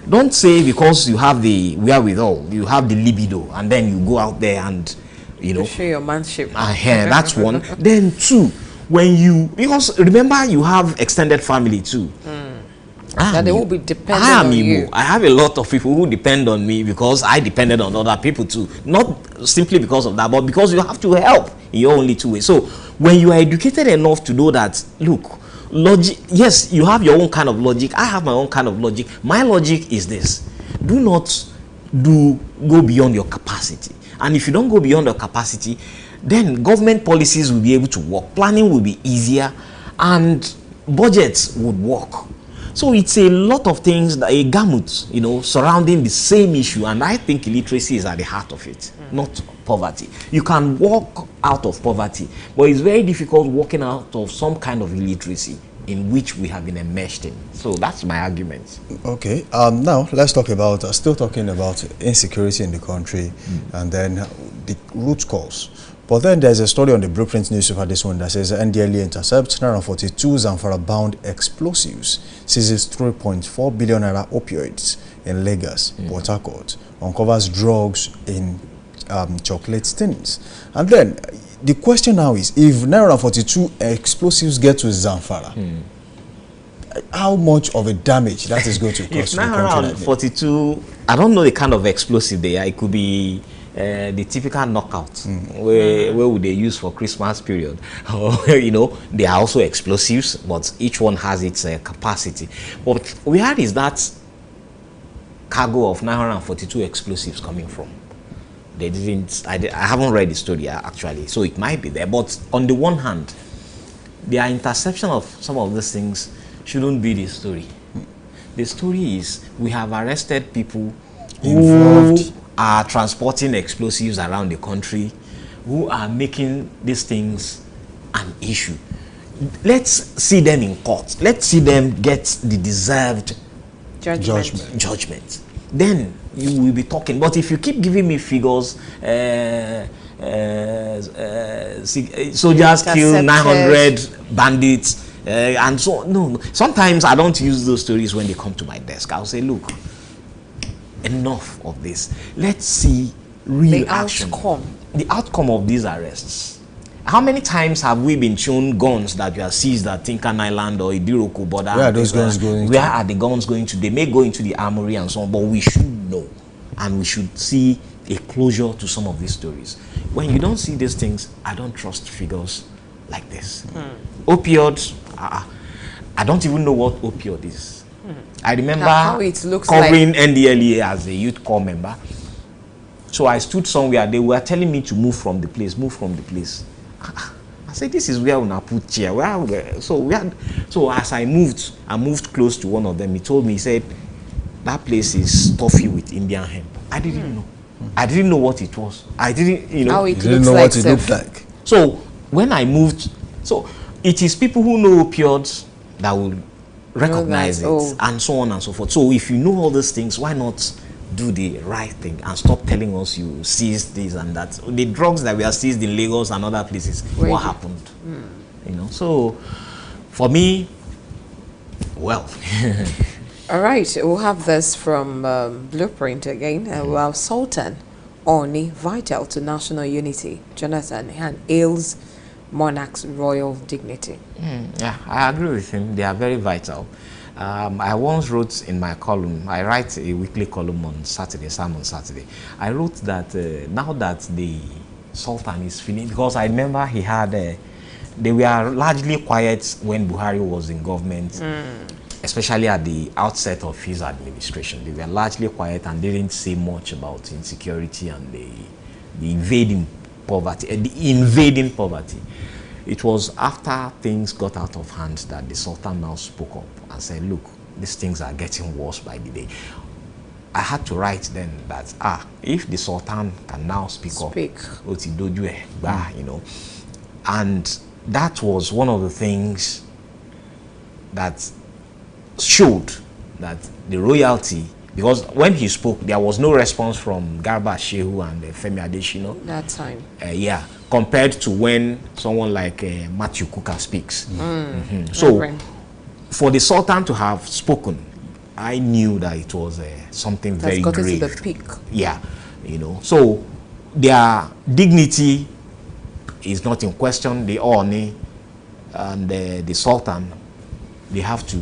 Don't say because you have the wherewithal, you have the libido, and then you go out there and, you know, show your manship. That's one. Then 2, because remember, you have extended family too. That they will be dependent on you. I have a lot of people who depend on me because I depended on other people too. Not simply because of that, but because you have to help in your only two ways. So when you are educated enough to know that, look, logic, yes, you have your own kind of logic. I have my own kind of logic. My logic is this: do not go beyond your capacity. And if you don't go beyond your capacity, then government policies will be able to work. Planning will be easier, and budgets would work. So it's a lot of things, that a gamut, surrounding the same issue, and I think illiteracy is at the heart of it, not poverty. You can walk out of poverty, but it's very difficult walking out of some kind of illiteracy in which we have been enmeshed in. So that's my argument. Okay. Now let's talk about, still talking about insecurity in the country, and then the root cause. But then there's a story on the Blueprint newspaper, this one, that says NDLEA intercepts 942 Zamfara-bound explosives, seizes 3.4 billion naira opioids in Lagos, Port Harcourt, uncovers drugs in chocolate tins. And then the question now is, if 942 explosives get to Zamfara, how much of a damage that is going to cause to the country? 942, I don't know the kind of explosive they are. It could be the typical knockout, where would they use for Christmas period? They are also explosives, but each one has its capacity. But where is that cargo of 942 explosives coming from? They didn't. I haven't read the story actually, so it might be there. But on the one hand, their interception of some of these things shouldn't be the story. The story is we have arrested people involved who are transporting explosives around the country, who are making these things an issue. Let's see them in court. Let's see them get the deserved judgment. Then you will be talking. But if you keep giving me figures, soldiers kill 900 bandits, and so on. No. Sometimes I don't use those stories when they come to my desk. I'll say, look, enough of this. Let's see real action. The outcome of these arrests. How many times have we been shown guns that were seized at Tinkan Island or Idiroko border? Where are those guns going? Where are the guns going to? They may go into the armory and so on, but we should know, and we should see a closure to some of these stories. When you don't see these things, I don't trust figures like this. Opioids, I don't even know what opioid is. I remember covering NDLEA as a youth corps member. So I stood somewhere. They were telling me to move from the place. I said, this is where we put chair. So as I moved close to one of them. He told me, he said, that place is stuffy with Indian hemp. I didn't know. I didn't know what it was. I didn't, how it didn't know what it looked like. So when I moved, so it is people who know opioids that will recognize it, and so on and so forth. So if you know all these things, why not do the right thing and stop telling us you seized this and that? The drugs that we are seized in Lagos and other places, what happened? So for me, well. All right, we'll have this from Blueprint again. Well, Sultan Oni, vital to national unity. Jonathan Han hails monarch's royal dignity. Yeah, I agree with him. They are very vital. I once wrote in my column, I write a weekly column on Saturday, Sam on Saturday. I wrote that now that the Sultan is feeling, because I remember he had, they were largely quiet when Buhari was in government, especially at the outset of his administration. They were largely quiet and didn't say much about insecurity and the invading poverty. It was after things got out of hand that the Sultan now spoke up and said, look, these things are getting worse by the day. I had to write then that, if the Sultan can now speak up, and that was one of the things that showed that the royalty, because when he spoke, there was no response from Garba Shehu and Femi Adesina. That time. Compared to when someone like Matthew Kuka speaks. So, for the Sultan to have spoken, I knew that it was something very grave. That's gotten to the peak. Yeah, So, their dignity is not in question. The Oni and the Sultan, they have to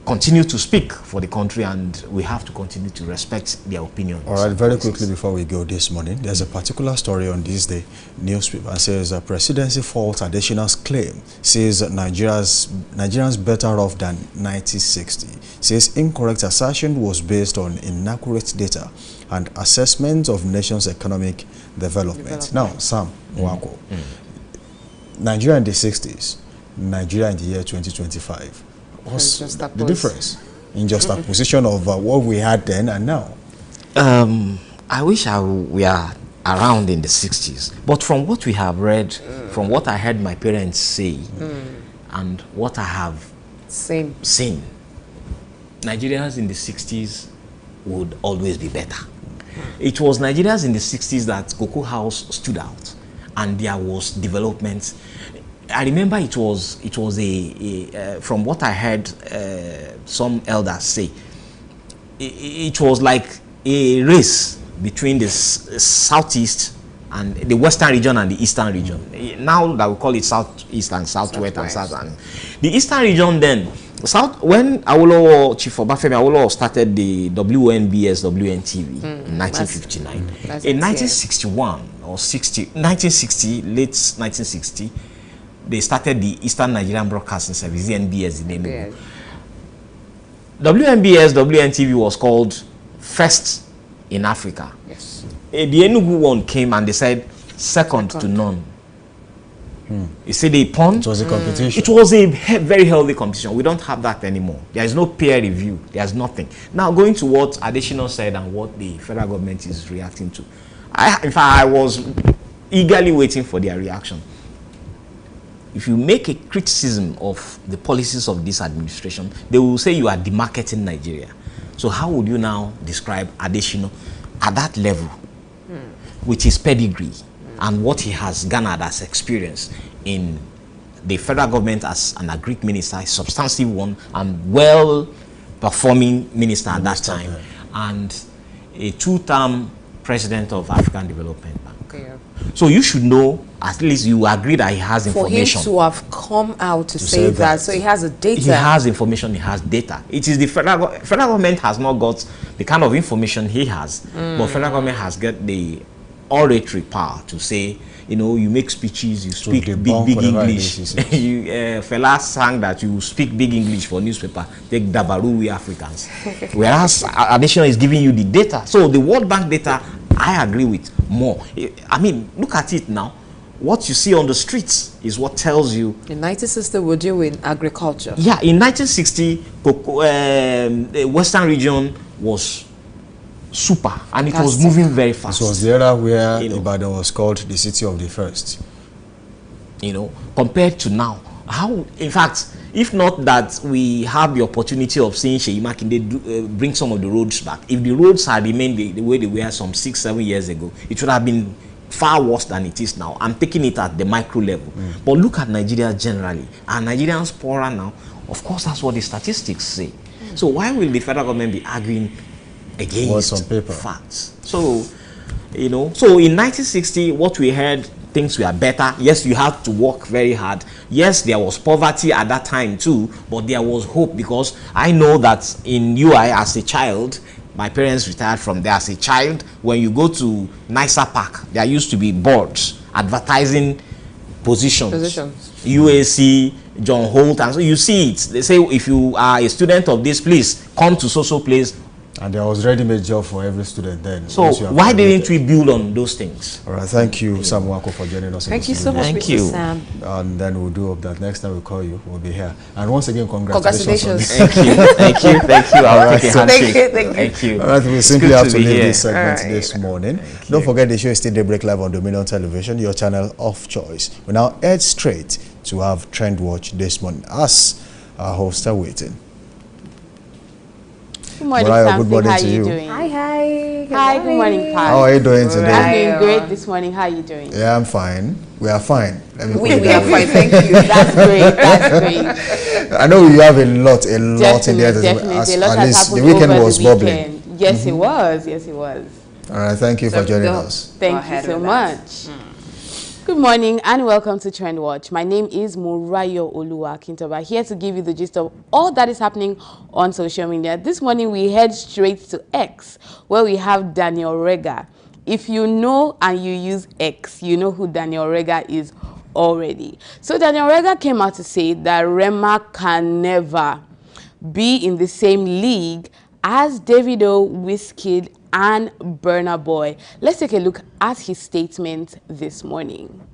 continue to speak for the country, and we have to continue to respect their opinions. All right, very quickly before we go this morning, there's a particular story on this day newspaper and says presidency faults Adesina's claim, says Nigerians better off than 1960, says incorrect assertion was based on inaccurate data and assessment of nation's economic development. Now, Sam Nwako, Nigeria in the 60s, Nigeria in the year 2025. What's the difference in juxtaposition of what we had then and now? I wish we are around in the 60s, but from what we have read, from what I heard my parents say, and what I have seen, Nigerians in the 60s would always be better. It was Nigerians in the 60s that Cocoa House stood out, and there was development. I remember it was from what I heard some elders say, it was like a race between the southeast and the western region and the eastern region. Now that we call it southeast and southwest and southern. The eastern region then, when Chief Obafemi Awolowo started the WNBS WNTV in 1959, in 1961 or 1960, late 1960, they started the Eastern Nigerian Broadcasting Service, the NBS, the name. WNBS WNTV was called first in Africa. Yes. The Enugu one came and they said second to none. You see the point? It was a competition. It was a very healthy competition. We don't have that anymore. There is no peer review. There's nothing. Now going to what Adesina said and what the federal government is reacting to. In fact, I was eagerly waiting for their reaction. If you make a criticism of the policies of this administration, they will say you are demarketing Nigeria. So how would you now describe Adesina at that level, with his pedigree and what he has garnered as experience in the federal government as an agric minister, a substantive one and well-performing minister at that time, and a two-term president of African Development Bank. Okay. So you should know, at least you agree that he has information. For him to have come out to say that, so he has a data. He has information, he has data. It is the federal government has not got the kind of information he has, but federal government has got the oratory power to say, you know, you make speeches, you speak big English. Fela sang that you speak big English for newspaper, take Dabaru, we Africans. Whereas Adesina is giving you the data. So the World Bank data, I agree with more. I mean, look at it now. What you see on the streets is what tells you. In 1960, we deal with agriculture. Yeah, in 1960, the Western region was super, and it was moving very fast. It was the era where Ibadan was called the city of the first. You know, compared to now, how, in fact, if not that we have the opportunity of seeing Seyi Makinde bring some of the roads back, if the roads had remained the way they were some 6-7 years ago, it would have been far worse than it is now. I'm taking it at the micro level. But look at Nigeria generally. Are Nigerians poorer now? Of course, that's what the statistics say. So why will the federal government be arguing against facts? So, you know, so in 1960, what we heard, things were better. Yes, you had to work very hard. Yes, there was poverty at that time too, but there was hope, because I know that in UI as a child, my parents retired from there as a child. When you go to Nicer Park, there used to be boards advertising positions. UAC, John Holt, and so you see it. They say if you are a student of this, please come to so place. And there was ready-made job for every student then. So why didn't we build on those things? All right, thank you, Sam Nwako, for joining us. Thank you so much, Mr. Sam. And then we'll do that next time we call you, we'll be here. And once again, congratulations. Thank you, thank you, thank you. I'll take a handshake. Thank you. All right, we simply have to leave this segment this morning. Don't forget, the show is still Daybreak Live on Dominion Television, your channel of choice. We now head straight to have Trend Watch this morning. Us, our hosts are waiting. Good morning, Mariah, good morning how to you you. Doing? Hi, good morning, Pat. How are you doing today? I'm doing great this morning. How are you doing? Yeah, I'm fine. We are fine. We are fine, thank you. That's great, that's great. I know you have a lot in there. Definitely, a lot at least the weekend was bubbling. Yes, it was. Yes, it was. All right, thank you for joining us. Thank you so much. Good Good morning and welcome to Trend Watch. My name is Murayo Oluwakintoba, here to give you the gist of all that is happening on social media. This morning we head straight to X, where we have Daniel Rega. If you know and you use X, you know who Daniel Rega is already. So Daniel Rega came out to say that Rema can never be in the same league as Davido, Wizkid, and Burna Boy. Let's take a look at his statement this morning.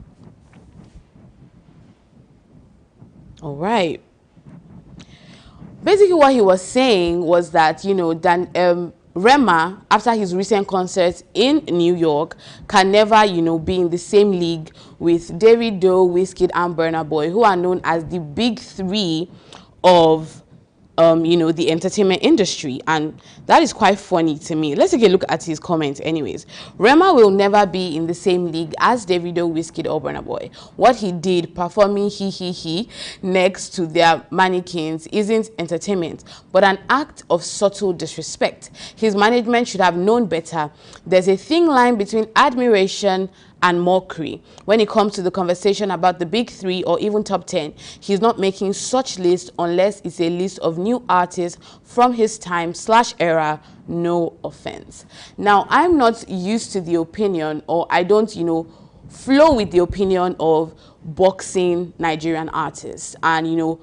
All right. Basically, what he was saying was that, you know, Rema, after his recent concert in New York, can never, you know, be in the same league with Davido, Wizkid, and Burna Boy, who are known as the big three of you know, the entertainment industry. And that is quite funny to me. Let's take a look at his comments anyways. Rema will never be in the same league as Davido, Wizkid, or Burna Boy. What he did, performing he next to their mannequins, isn't entertainment, but an act of subtle disrespect. His management should have known better. There's a thin line between admiration and mockery. When it comes to the conversation about the big three or even top 10, he's not making such lists unless it's a list of new artists from his time/era, no offense. Now, I'm not used to the opinion, or I don't, you know, flow with the opinion of boxing Nigerian artists and, you know,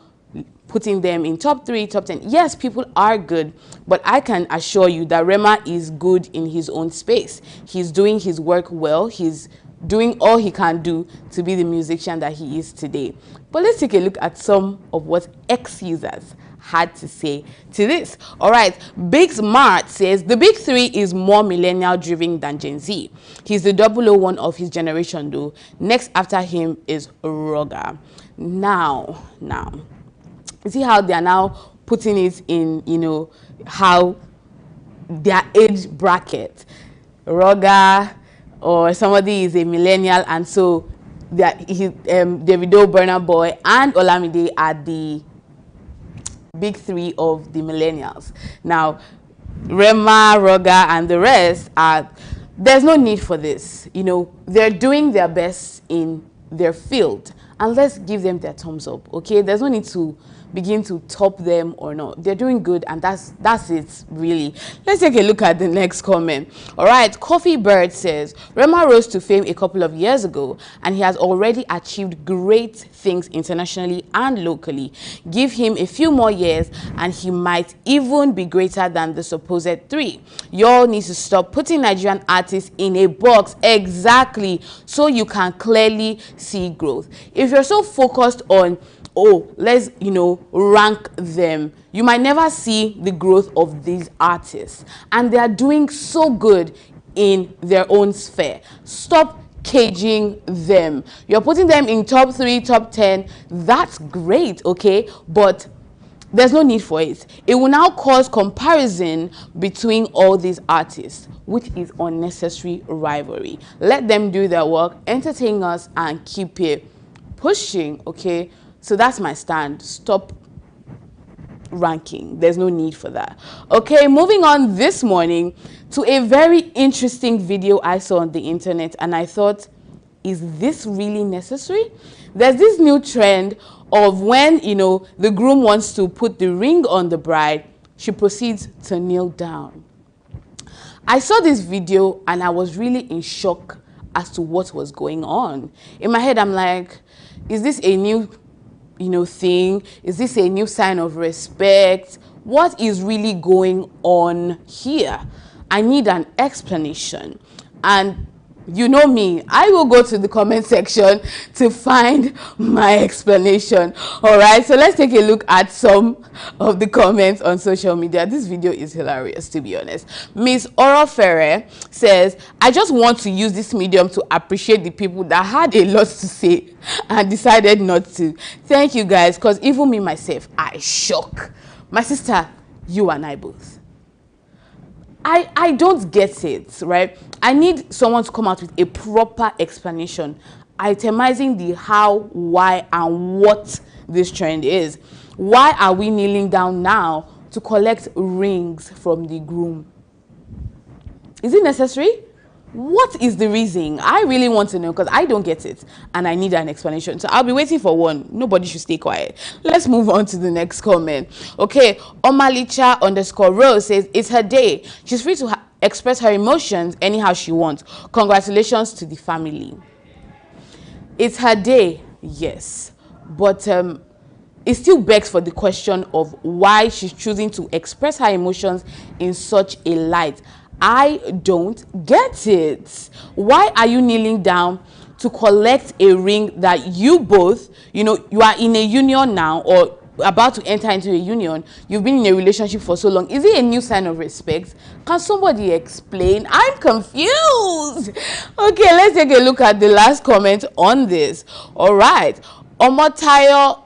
putting them in top 3, top 10. Yes, people are good, but I can assure you that Rema is good in his own space. He's doing his work well. He's doing all he can do to be the musician that he is today. But let's take a look at some of what X users had to say to this. All right, Big Smart says the big three is more millennial driven than Gen Z. He's the 001 of his generation though. Next after him is Roga. Now, you see how they are now putting it in, you know, how their age bracket. Roga or somebody is a millennial, and so Davido, Burna Boy, and Olamide are the big three of the millennials. Now, Rema, Roga, and the rest are, there's no need for this. You know, they're doing their best in their field, and let's give them their thumbs up, okay? There's no need to begin to top them or not. They're doing good, and that's it, really. Let's take a look at the next comment. All right, Coffee Bird says, Rema rose to fame a couple of years ago, and he has already achieved great things internationally and locally. Give him a few more years, and he might even be greater than the supposed 3. Y'all need to stop putting Nigerian artists in a box, exactly, so you can clearly see growth. If you're so focused on, oh, let's, you know, rank them, you might never see the growth of these artists. And they are doing so good in their own sphere. Stop caging them. You're putting them in top 3, top 10. That's great, okay? But there's no need for it. It will now cause comparison between all these artists, which is unnecessary rivalry. Let them do their work, entertain us, and keep it pushing, okay? So that's my stand. Stop ranking. There's no need for that. Okay, moving on this morning to a very interesting video I saw on the internet, and I thought, is this really necessary? There's this new trend of when, you know, the groom wants to put the ring on the bride, she proceeds to kneel down. I saw this video and I was really in shock as to what was going on. In my head, I'm like, is this a new, you know, thing? Is this a new sign of respect? What is really going on here? I need an explanation. And you know me, I will go to the comment section to find my explanation. All right, so let's take a look at some of the comments on social media. This video is hilarious, to be honest. Miss Oro Ferre says, I just want to use this medium to appreciate the people that had a lot to say and decided not to. Thank you guys, because even me myself, I shock. My sister, you and I both. I don't get it, right? I need someone to come out with a proper explanation, itemizing the how, why, and what this trend is. Why are we kneeling down now to collect rings from the groom? Is it necessary? What is the reason? I really want to know because I don't get it and I need an explanation. So I'll be waiting for one. Nobody should stay quiet. Let's move on to the next comment. Okay, Omalicha_Rose says, it's her day. She's free to express her emotions anyhow she wants. Congratulations to the family. It's her day, yes. But it still begs for the question of why she's choosing to express her emotions in such a light. I don't get it. Why are you kneeling down to collect a ring that you both, you are in a union now or about to enter into a union? You've been in a relationship for so long. Is it a new sign of respect? Can somebody explain? I'm confused. Okay, let's take a look at the last comment on this. All right. Omotayo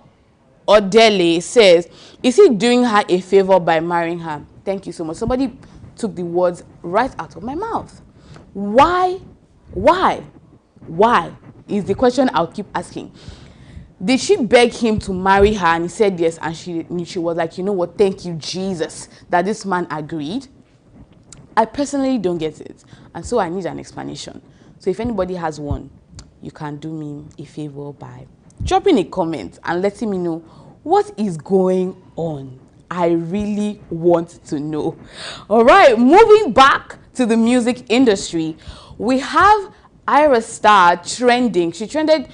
Odele says, is he doing her a favor by marrying her? Thank you so much. Somebody took the words right out of my mouth. Why is the question I'll keep asking. Did she beg him to marry her and he said yes, and she was like, you know what, thank you Jesus that this man agreed? I personally don't get it, and so I need an explanation. So if anybody has one, you can do me a favor by dropping a comment and letting me know what is going on. I really want to know. All right, moving back to the music industry, we have Ayra Starr trending. She trended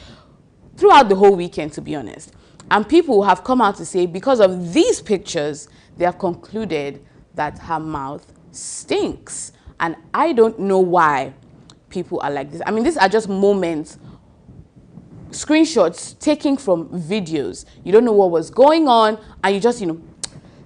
throughout the whole weekend, to be honest. And people have come out to say because of these pictures, they have concluded that her mouth stinks. And I don't know why people are like this. I mean, these are just moments, screenshots taken from videos. You don't know what was going on, and you just,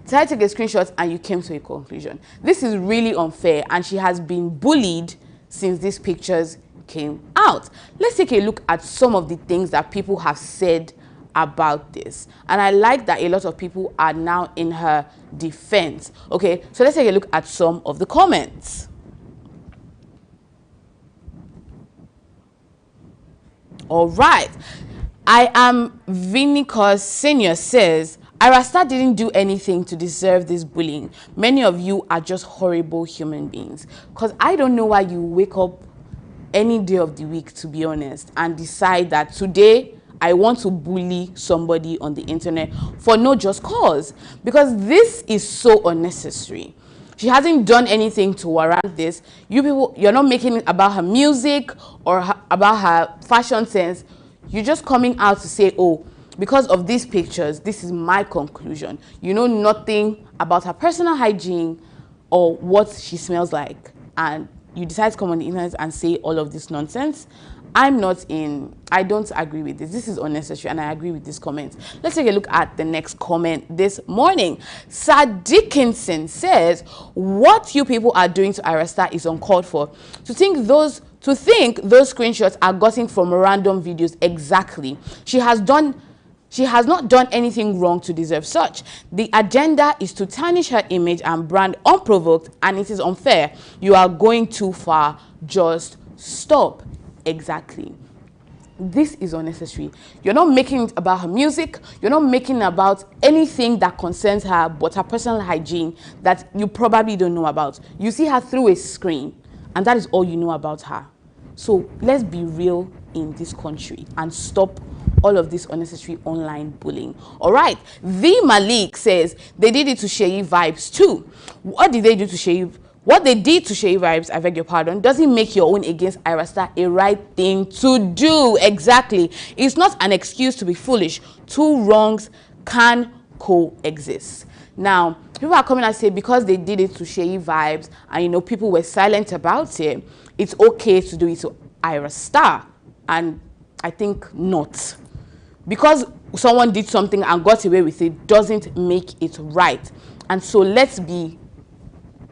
decided to take a screenshot and you came to a conclusion. This is really unfair, and she has been bullied since these pictures came out. Let's take a look at some of the things that people have said about this. And I like that a lot of people are now in her defense. Okay, so let's take a look at some of the comments. All right. I am Vinicus Senior says, Ayra Starr didn't do anything to deserve this bullying. Many of you are just horrible human beings. Because I don't know why you wake up any day of the week, to be honest, and decide that today I want to bully somebody on the internet for no just cause. Because this is so unnecessary. She hasn't done anything to warrant this. You people, you're not making it about her music or about her fashion sense. You're just coming out to say, oh, because of these pictures, this is my conclusion. You know nothing about her personal hygiene or what she smells like. And you decide to come on the internet and say all of this nonsense. I don't agree with this. This is unnecessary, and I agree with this comment. Let's take a look at the next comment this morning. Sir Dickinson says, what you people are doing to Ayra Starr is uncalled for. To think those screenshots are gotten from random videos, exactly. She has not done anything wrong to deserve such. The agenda is to tarnish her image and brand unprovoked, and it is unfair. You are going too far. Just stop. Exactly. This is unnecessary. You're not making it about her music. You're not making it about anything that concerns her but her personal hygiene that you probably don't know about. You see her through a screen, and that is all you know about her. So let's be real in this country and stop all of this unnecessary online bullying. All right. The Malik says they did it to Sheyi Vibes too. What did they do to Sheyi? What they did to Sheyi Vibes, I beg your pardon, doesn't make your own against Ayra Starr a right thing to do. Exactly. It's not an excuse to be foolish. Two wrongs can coexist. Now, people are coming and say because they did it to Sheyi Vibes and, people were silent about it, it's okay to do it to Ayra Starr. And I think not. Because someone did something and got away with it doesn't make it right. And so let's be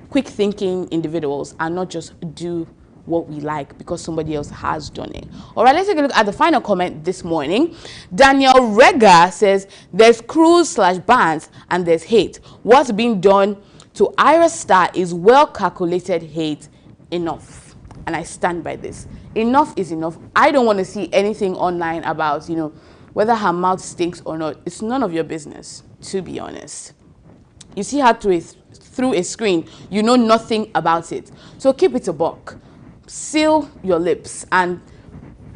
quick thinking individuals and not just do what we like because somebody else has done it. All right, let's take a look at the final comment this morning. Daniel Rega says there's crews/bands and there's hate. What's being done to Ayra Starr is well calculated hate. Enough. And I stand by this. Enough is enough. I don't want to see anything online about, whether her mouth stinks or not. It's none of your business, to be honest. You see her through a screen, you know nothing about it. So keep it a buck. seal your lips and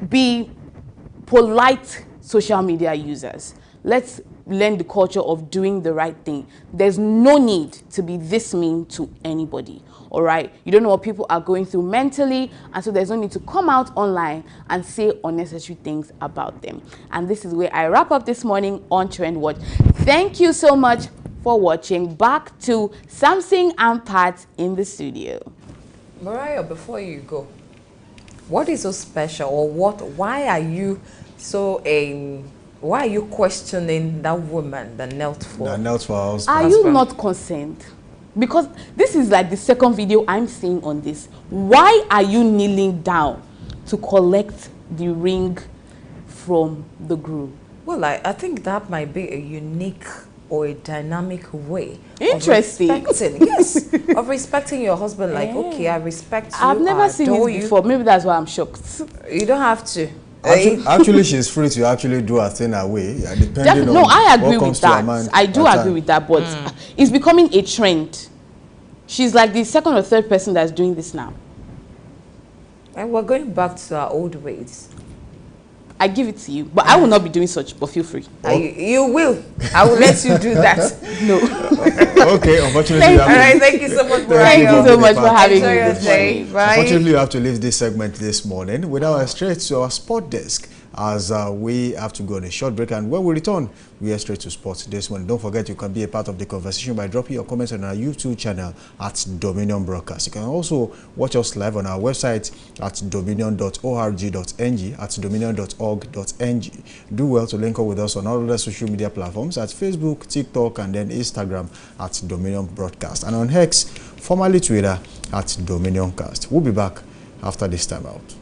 be polite social media users. Let's learn the culture of doing the right thing. There's no need to be this mean to anybody, all right? You don't know what people are going through mentally, and so there's no need to come out online and say unnecessary things about them. And this is where I wrap up this morning on Trend Watch. Thank you so much for watching. Back to Samson and Pat in the studio. Mariah, before you go, what is so special, or why are you so why are you questioning that woman that knelt for? That knelt for us. Are you not concerned? Because this is like the second video I'm seeing on this. Why are you kneeling down to collect the ring from the groom? Well, I think that might be a unique or a dynamic way. Interesting. Of respecting, yes, of respecting your husband. Like, okay, I respect you. I've never seen this before. Maybe that's why I'm shocked. You don't have to. Actually, she's free to actually do her thing away, depending on I agree with that. I do agree with that, but it's becoming a trend. She's like the second or third person that's doing this now. And we're going back to our old ways. I give it to you, but I will not be doing such, but feel free. You will. I will let you do that. No. Okay, unfortunately. All right, thank you so much. Thank you so much for having me. Unfortunately, you have to leave this segment this morning. We now straight to our sport desk, as we have to go on a short break, and when we return, we are straight to sports this morning. Don't forget, you can be a part of the conversation by dropping your comments on our YouTube channel at Dominion Broadcast. You can also watch us live on our website at dominion.org.ng, at dominion.org.ng. Do well to link up with us on all other social media platforms at Facebook, TikTok, and then Instagram at Dominion Broadcast, and on X, formerly Twitter, at Dominioncast. We'll be back after this time out.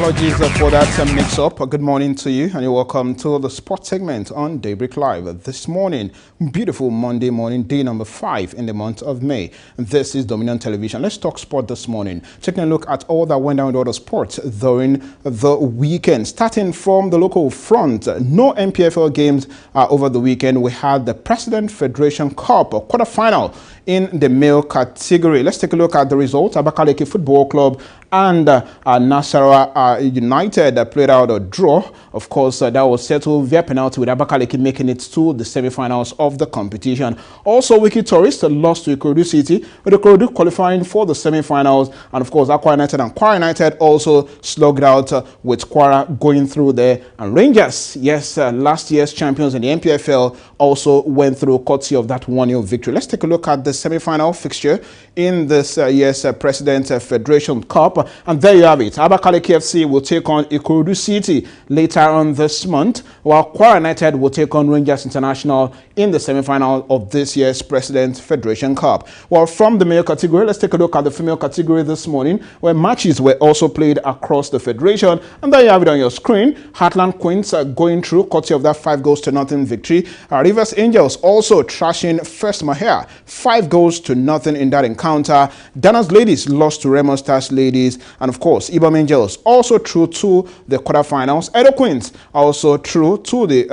Apologies for that mix-up. Good morning to you, and you're welcome to the sports segment on Daybreak Live. This morning, beautiful Monday morning, day number 5 in the month of May. This is Dominion Television. Let's talk sport this morning. Taking a look at all that went down with other sports during the weekend. Starting from the local front, no MPFL games over the weekend. We had the President Federation Cup quarterfinal in the male category. Let's take a look at the results. Abakaliki Football Club and Nasarawa United played out a draw. Of course, that was settled via penalty, with Abakaliki making it to the semi-finals of the competition. Also, Wiki Tourist lost to Ikorodu City, with Ikorodu qualifying for the semi-finals. And of course, Akwa United and Kwara United also slugged out with Kwara going through there. And Rangers, yes, last year's champions in the MPFL, also went through courtesy of that 1-0 victory. Let's take a look at the semi-final fixture in this year's President Federation Cup. And there you have it. Abakaliki FC will take on Ikorodu City later on this month, while Kwara United will take on Rangers International in the semi-final of this year's President Federation Cup. Well, from the male category, let's take a look at the female category this morning, where matches were also played across the federation. And there you have it on your screen. Heartland Queens going through courtesy of that 5-0 victory. Rivers Angels also trashing First Mahia 5-0 in that encounter. Danas Ladies lost to Remo Stars Ladies. And of course, Ibom Angels also through to the quarterfinals. Edo Queens also through to the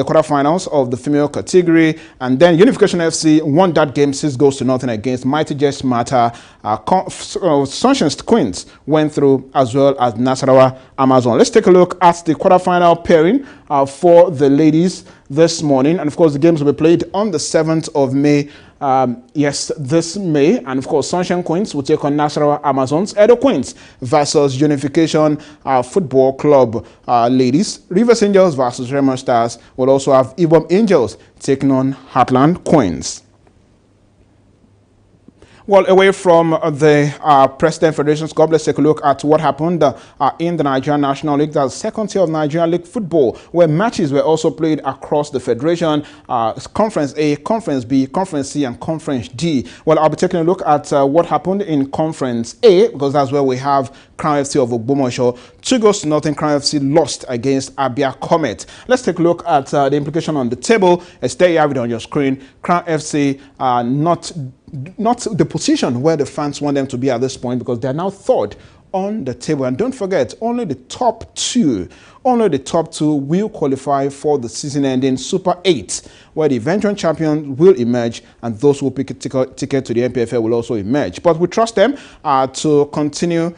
quarterfinals of the female category. And then Unification FC won that game 6-0 against Mighty Just Matter. Sunshine Queens went through, as well as Nasarawa Amazon. Let's take a look at the quarterfinal pairing for the ladies this morning. And of course, the games will be played on the 7th of May. Yes, this May. And of course, Sunshine Queens will take on Nasarawa Amazons. Edo Queens versus Unification Football Club ladies. Rivers Angels versus Remo Stars. Will also have Ibom Angels taking on Heartland Queens. Well, away from the President Federation's Cup, let's take a look at what happened in the Nigerian National League. That's the second tier of Nigerian League football, where matches were also played across the federation. Conference A, Conference B, Conference C, and Conference D. Well, I'll be taking a look at what happened in Conference A, because that's where we have Crown FC of Ogbomosho. 2-0 Crown FC lost against Abia Comet. Let's take a look at the implication on the table. There you have it on your screen. Crown FC not the position where the fans want them to be at this point, because they are now third on the table. And don't forget, only the top two will qualify for the season-ending Super 8, where the eventual champion will emerge, and those who pick a ticket to the MPFL will also emerge. But we trust them to continue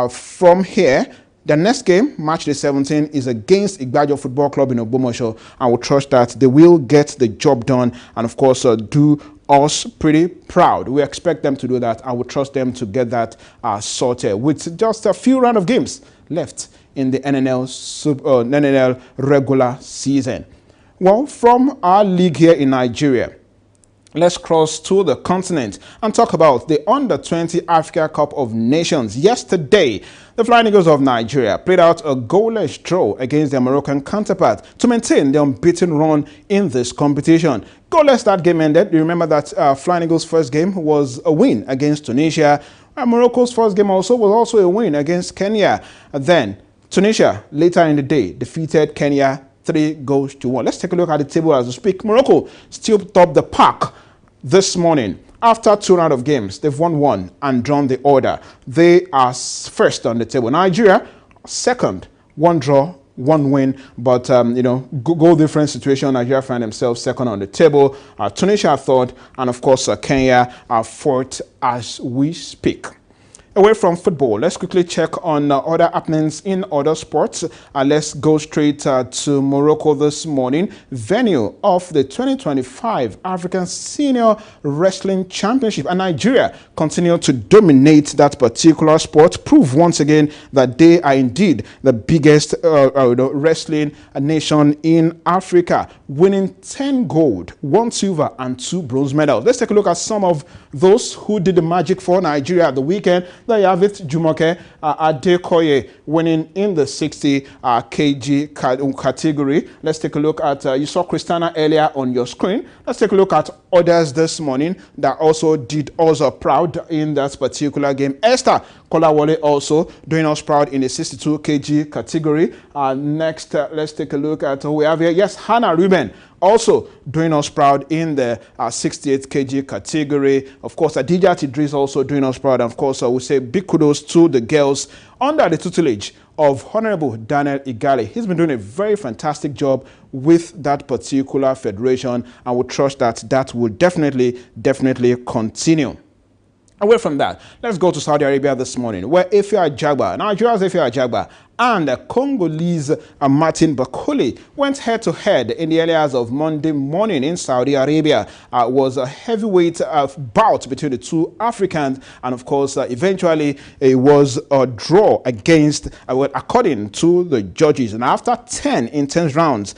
from here. The next game, match day 17, is against Igbajo Football Club in Ogbomosho, and we trust that they will get the job done and, of course, do us pretty proud. We expect them to do that. I would trust them to get that sorted with just a few round of games left in the NNL regular season. Well, from our league here in Nigeria, let's cross to the continent and talk about the Under-20 Africa Cup of Nations. Yesterday, the Flying Eagles of Nigeria played out a goalless draw against their Moroccan counterpart to maintain the unbeaten run in this competition. Goalless that game ended. You remember that Flying Eagles' first game was a win against Tunisia. Morocco's first game also was a win against Kenya. Then Tunisia, later in the day, defeated Kenya 3-1. Let's take a look at the table as we speak. Morocco still top the pack this morning. After 2 rounds of games, they've won 1 and drawn the order. They are first on the table. Nigeria, second, 1 draw, 1 win. But, goal difference situation, Nigeria find themselves second on the table. Tunisia third, and of course, Kenya are fourth as we speak. Away from football, let's quickly check on other happenings in other sports. Let's go straight to Morocco this morning. Venue of the 2025 African Senior Wrestling Championship. And Nigeria continue to dominate that particular sport. Prove once again that they are indeed the biggest wrestling nation in Africa, winning 10 gold, 1 silver, and 2 bronze medals. Let's take a look at some of those who did the magic for Nigeria at the weekend. There you have it, Jumoke Adekoye winning in the 60 kg category. Let's take a look at, you saw Christiana earlier on your screen. Let's take a look at others this morning that also did us proud in that particular game. Esther Kolawole also doing us proud in the 62 kg category. Next, let's take a look at who we have here. Yes, Hannah Ruben also doing us proud in the 68 kg category. Of course, Adijat Idris also doing us proud. And of course, we say big kudos to the girls under the tutelage of Honorable Daniel Igale. He's been doing a very fantastic job with that particular federation, and we trust that that will definitely continue. Away from that, let's go to Saudi Arabia this morning, where Efia Ajagba, Nigeria's Efia Ajagba, and Congolese Martin Bakuli went head-to-head in the early hours of Monday morning in Saudi Arabia. Was a heavyweight bout between the two Africans, and of course, eventually it was a draw against, according to the judges. And after 10 intense rounds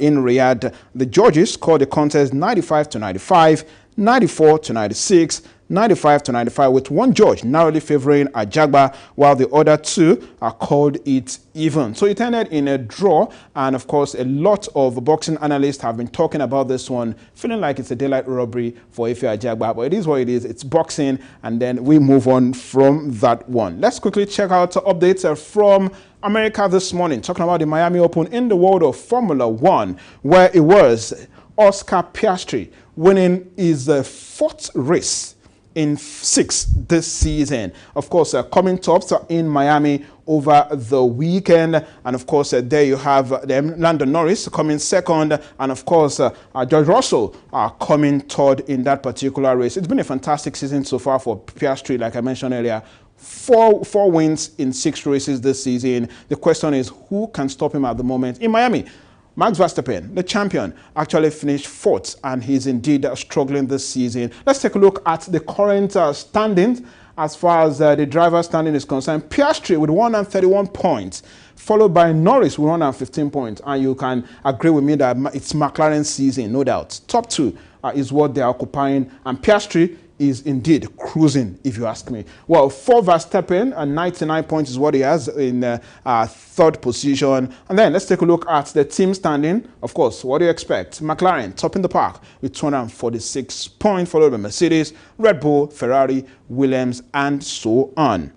in Riyadh, the judges called the contest 95-95, 94-96, 95-95, with one judge narrowly favoring Ajagba, while the other two called it even. So it ended in a draw, and of course a lot of boxing analysts have been talking about this one, feeling like it's a daylight robbery for Efia Ajagba, but it is what it is. It's boxing, and then we move on from that one. Let's quickly check out updates from America this morning, talking about the Miami Open in the world of Formula One, where it was Oscar Piastri winning his fourth race in 6 this season. Of course, coming tops in Miami over the weekend. And of course, there you have Lando Norris coming second. And of course, George Russell coming third in that particular race. It's been a fantastic season so far for Piastri, like I mentioned earlier. Four wins in 6 races this season. The question is, who can stop him at the moment? In Miami, Max Verstappen, the champion, actually finished 4th, and he's indeed struggling this season. Let's take a look at the current standings as far as the driver standing is concerned. Piastri with 131 points, followed by Norris with 115 points. And you can agree with me that it's McLaren's season, no doubt. Top 2 is what they're occupying, and Piastri is indeed cruising, if you ask me. Well, for Verstappen, 99 points is what he has in 3rd position. And then let's take a look at the team standing. Of course, what do you expect? McLaren top in the park with 246 points, followed by Mercedes, Red Bull, Ferrari, Williams, and so on.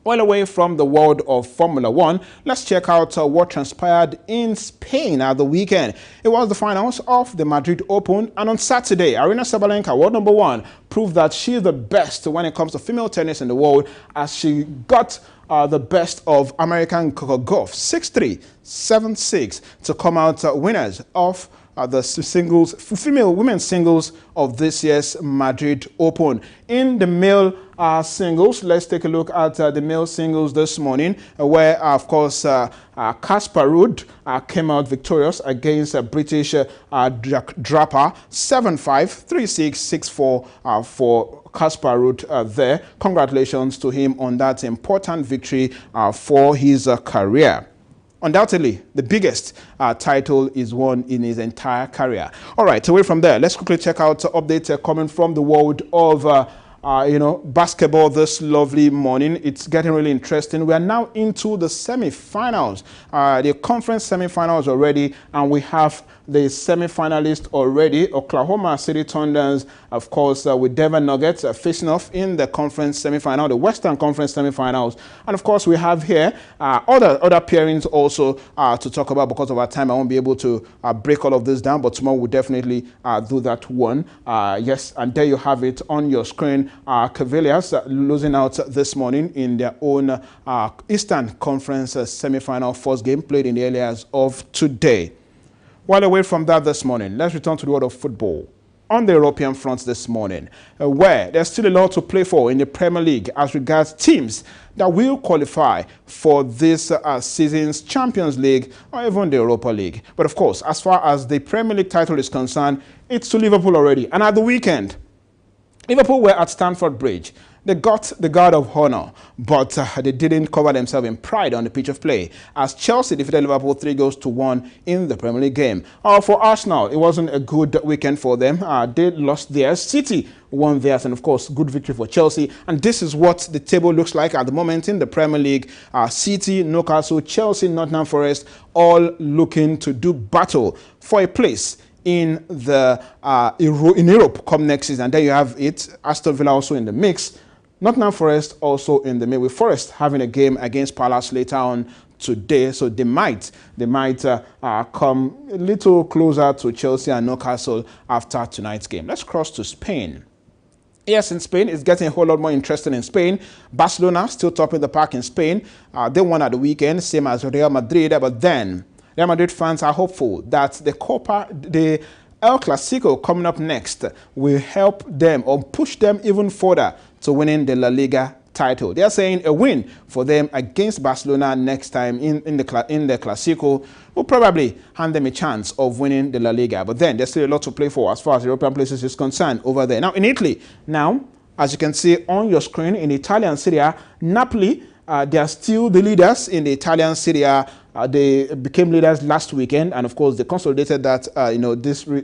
Well, away from the world of Formula One, let's check out what transpired in Spain at the weekend. It was the finals of the Madrid Open, and on Saturday, Aryna Sabalenka, world number 1, proved that she is the best when it comes to female tennis in the world, as she got the best of American Coco Gauff, 6-3, 7-6, to come out winners of the women's singles of this year's Madrid Open. In the male singles, let's take a look at the male singles this morning, where of course Casper Ruud came out victorious against British Draper, 7-5, 3-6, 6-4 for Casper Ruud there. Congratulations to him on that important victory for his career. Undoubtedly, the biggest title is won in his entire career. All right, away from there, let's quickly check out updates coming from the world of basketball this lovely morning. It's getting really interesting. We are now into the semi-finals, the conference semi-finals already, and we have the semi-finalists already. Oklahoma City Thunders, of course, with Denver Nuggets facing off in the conference semi-final, the Western Conference semi-finals. And of course, we have here other pairings also to talk about. Because of our time, I won't be able to break all of this down, but tomorrow we'll definitely do that one. Yes, and there you have it on your screen. Cavaliers losing out this morning in their own Eastern Conference semi-final first game played in the early hours of today. While away from that this morning, let's return to the world of football. On the European front this morning, where there's still a lot to play for in the Premier League as regards teams that will qualify for this season's Champions League or even the Europa League. But of course, as far as the Premier League title is concerned, it's to Liverpool already. And at the weekend, Liverpool were at Stamford Bridge They got the guard of honor, but they didn't cover themselves in pride on the pitch of play as Chelsea defeated Liverpool 3-1 in the Premier League game. For Arsenal, it wasn't a good weekend for them. They lost theirs. City won theirs, and of course, good victory for Chelsea. And this is what the table looks like at the moment in the Premier League. City, Newcastle, Chelsea, Nottingham Forest, all looking to do battle for a place in the in Europe come next season. And then you have it, Aston Villa also in the mix. Nottingham Forest also in the mix, with Forest having a game against Palace later on today, so they might come a little closer to Chelsea and Newcastle after tonight's game. Let's cross to Spain. Yes, in Spain, it's getting a whole lot more interesting in Spain. Barcelona still top in the pack in Spain. They won at the weekend, same as Real Madrid, but then Real Madrid fans are hopeful that the El Clasico coming up next will help them or push them even further to winning the La Liga title. They are saying a win for them against Barcelona next time in the Clasico will probably hand them a chance of winning the La Liga. But then there's still a lot to play for as far as European places is concerned over there. Now in Italy, as you can see on your screen, in Italian Serie A, Napoli, they are still the leaders in the Italian Serie A. They became leaders last weekend, and of course they consolidated that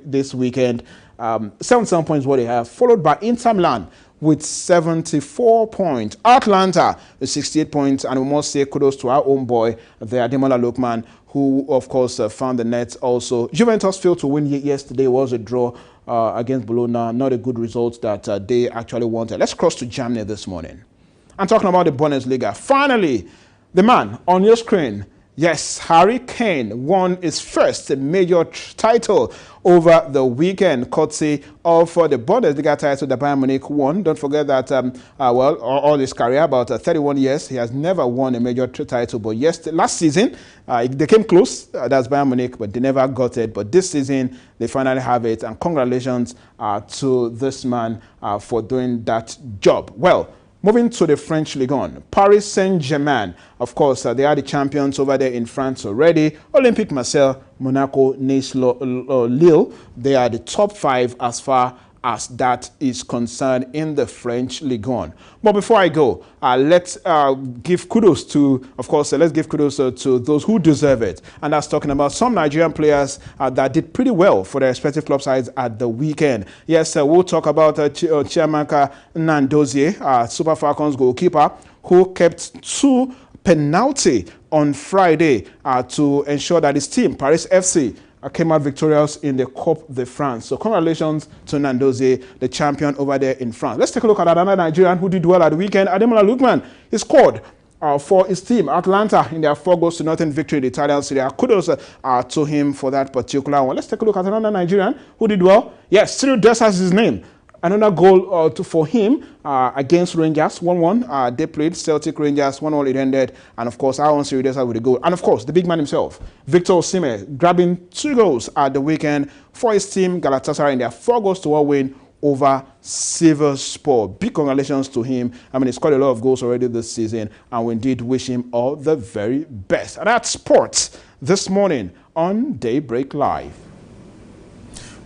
this weekend. 77 points what they have, followed by Inter Milan with 74 points. Atalanta with 68 points, and we must say kudos to our own boy there, Ademola Lookman, who of course found the net also. Juventus failed to win yesterday. It was a draw against Bologna, not a good result that they actually wanted. Let's cross to Germany this morning. I'm talking about the Bundesliga. Finally, the man on your screen, yes, Harry Kane won his first major title over the weekend, courtesy of the Bundesliga title that Bayern Munich won. Don't forget that, all his career, about 31 years, he has never won a major title. But last season, they came close, that's Bayern Munich, but they never got it. But this season, they finally have it. And congratulations to this man for doing that job. Well, moving to the French Ligue 1, Paris Saint-Germain, of course, they are the champions over there in France already. Olympique Marseille, Monaco, Nice, Lille, they are the top 5 as far as that is concerned in the French Ligue 1. But before I go, let's give kudos to, of course, let's give kudos to those who deserve it. And that's talking about some Nigerian players that did pretty well for their respective club sides at the weekend. Yes, we'll talk about Chiamaka Nnadozie, Super Falcons goalkeeper, who kept 2 penalty on Friday to ensure that his team, Paris FC, came out victorious in the Coupe de France. So congratulations to Nnadozie, the champion over there in France. Let's take a look at another Nigerian who did well at the weekend. Ademola Lookman, he scored for his team, Atalanta, in their 4-0 victory in the Italian Serie A. Kudos to him for that particular one. Let's take a look at another Nigerian who did well. Yes, Cyril Dessers is his name. Another goal for him against Rangers, 1-1. They played Celtic Rangers, 1-1 it ended. And of course, our own Cyril Dessers with a goal. And of course, the big man himself, Victor Osimhen, grabbing 2 goals at the weekend for his team, Galatasaray, in their 4-1 win over Sivasspor. Big congratulations to him. I mean, he scored a lot of goals already this season, and we indeed wish him all the very best. And that's sports this morning on Daybreak Live.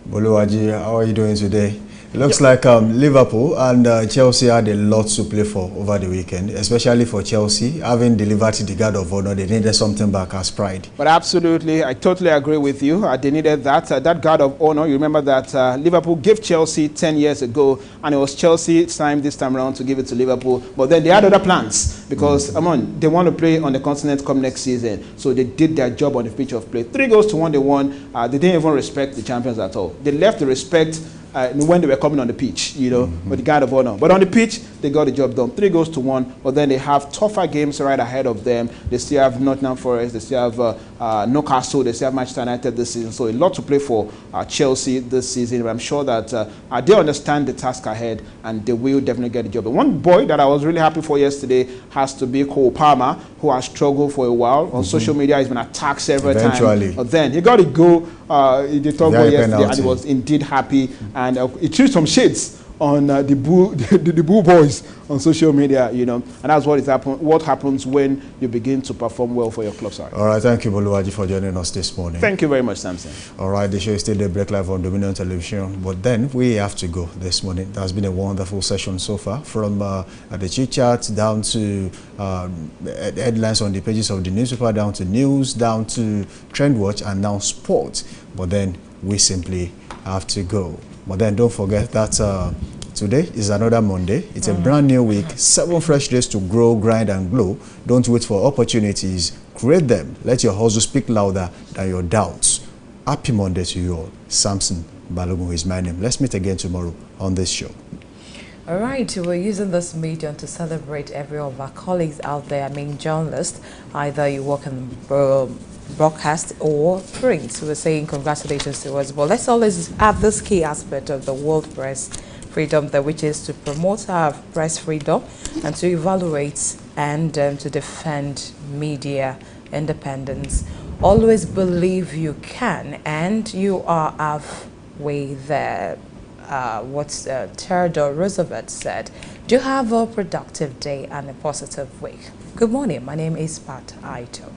Boluwaji, how are you doing today? It looks like Liverpool and Chelsea had a lot to play for over the weekend, especially for Chelsea. Having delivered the guard of honor, they needed something back as pride. But absolutely, I totally agree with you. They needed that. That guard of honor, you remember that Liverpool gave Chelsea 10 years ago, and it was Chelsea's time this time around to give it to Liverpool. But then they had other plans because, they want to play on the continent come next season. So they did their job on the pitch of play. 3-1 they won. They didn't even respect the champions at all. They left the respect when they were coming on the pitch, with the guard of honor. But on the pitch, they got the job done. 3-1, but then they have tougher games right ahead of them. They still have Nottingham Forest, they still have Newcastle, they still have Manchester United this season. So a lot to play for Chelsea this season. But I'm sure that they understand the task ahead, and they will definitely get the job. But one boy that I was really happy for yesterday has to be Cole Palmer, who has struggled for a while. On social media, he's been attacked several times. But then he got to go, the top goal yesterday, and he was indeed happy. And he threw some shades on the Bull Boys on social media, you know, and that's what happens when you begin to perform well for your club side. All right, thank you, Boluwaji, for joining us this morning. Thank you very much, Samson. All right, the show is still Daybreak Live on Dominion Television, but then we have to go this morning. It has been a wonderful session so far, from the chit-chat down to headlines on the pages of the newspaper, down to news, down to Trend Watch, and now sports. But then we simply have to go. But then don't forget that today is another Monday. It's a brand new week, 7 fresh days to grow, grind, and glow. Don't wait for opportunities. Create them. Let your hustle speak louder than your doubts. Happy Monday to you all. Samson Balogun is my name. Let's meet again tomorrow on this show. All right, we're using this medium to celebrate every one of our colleagues out there. I mean, journalists, either you work in broadcast or print. So we're saying congratulations to us. But let's always have this key aspect of the World Press Freedom Day, which is to promote our press freedom and to evaluate and to defend media independence. Always believe you can, and you are halfway there. What Theodore Roosevelt said. Do have a productive day and a positive week. Good morning. My name is Pat Aito.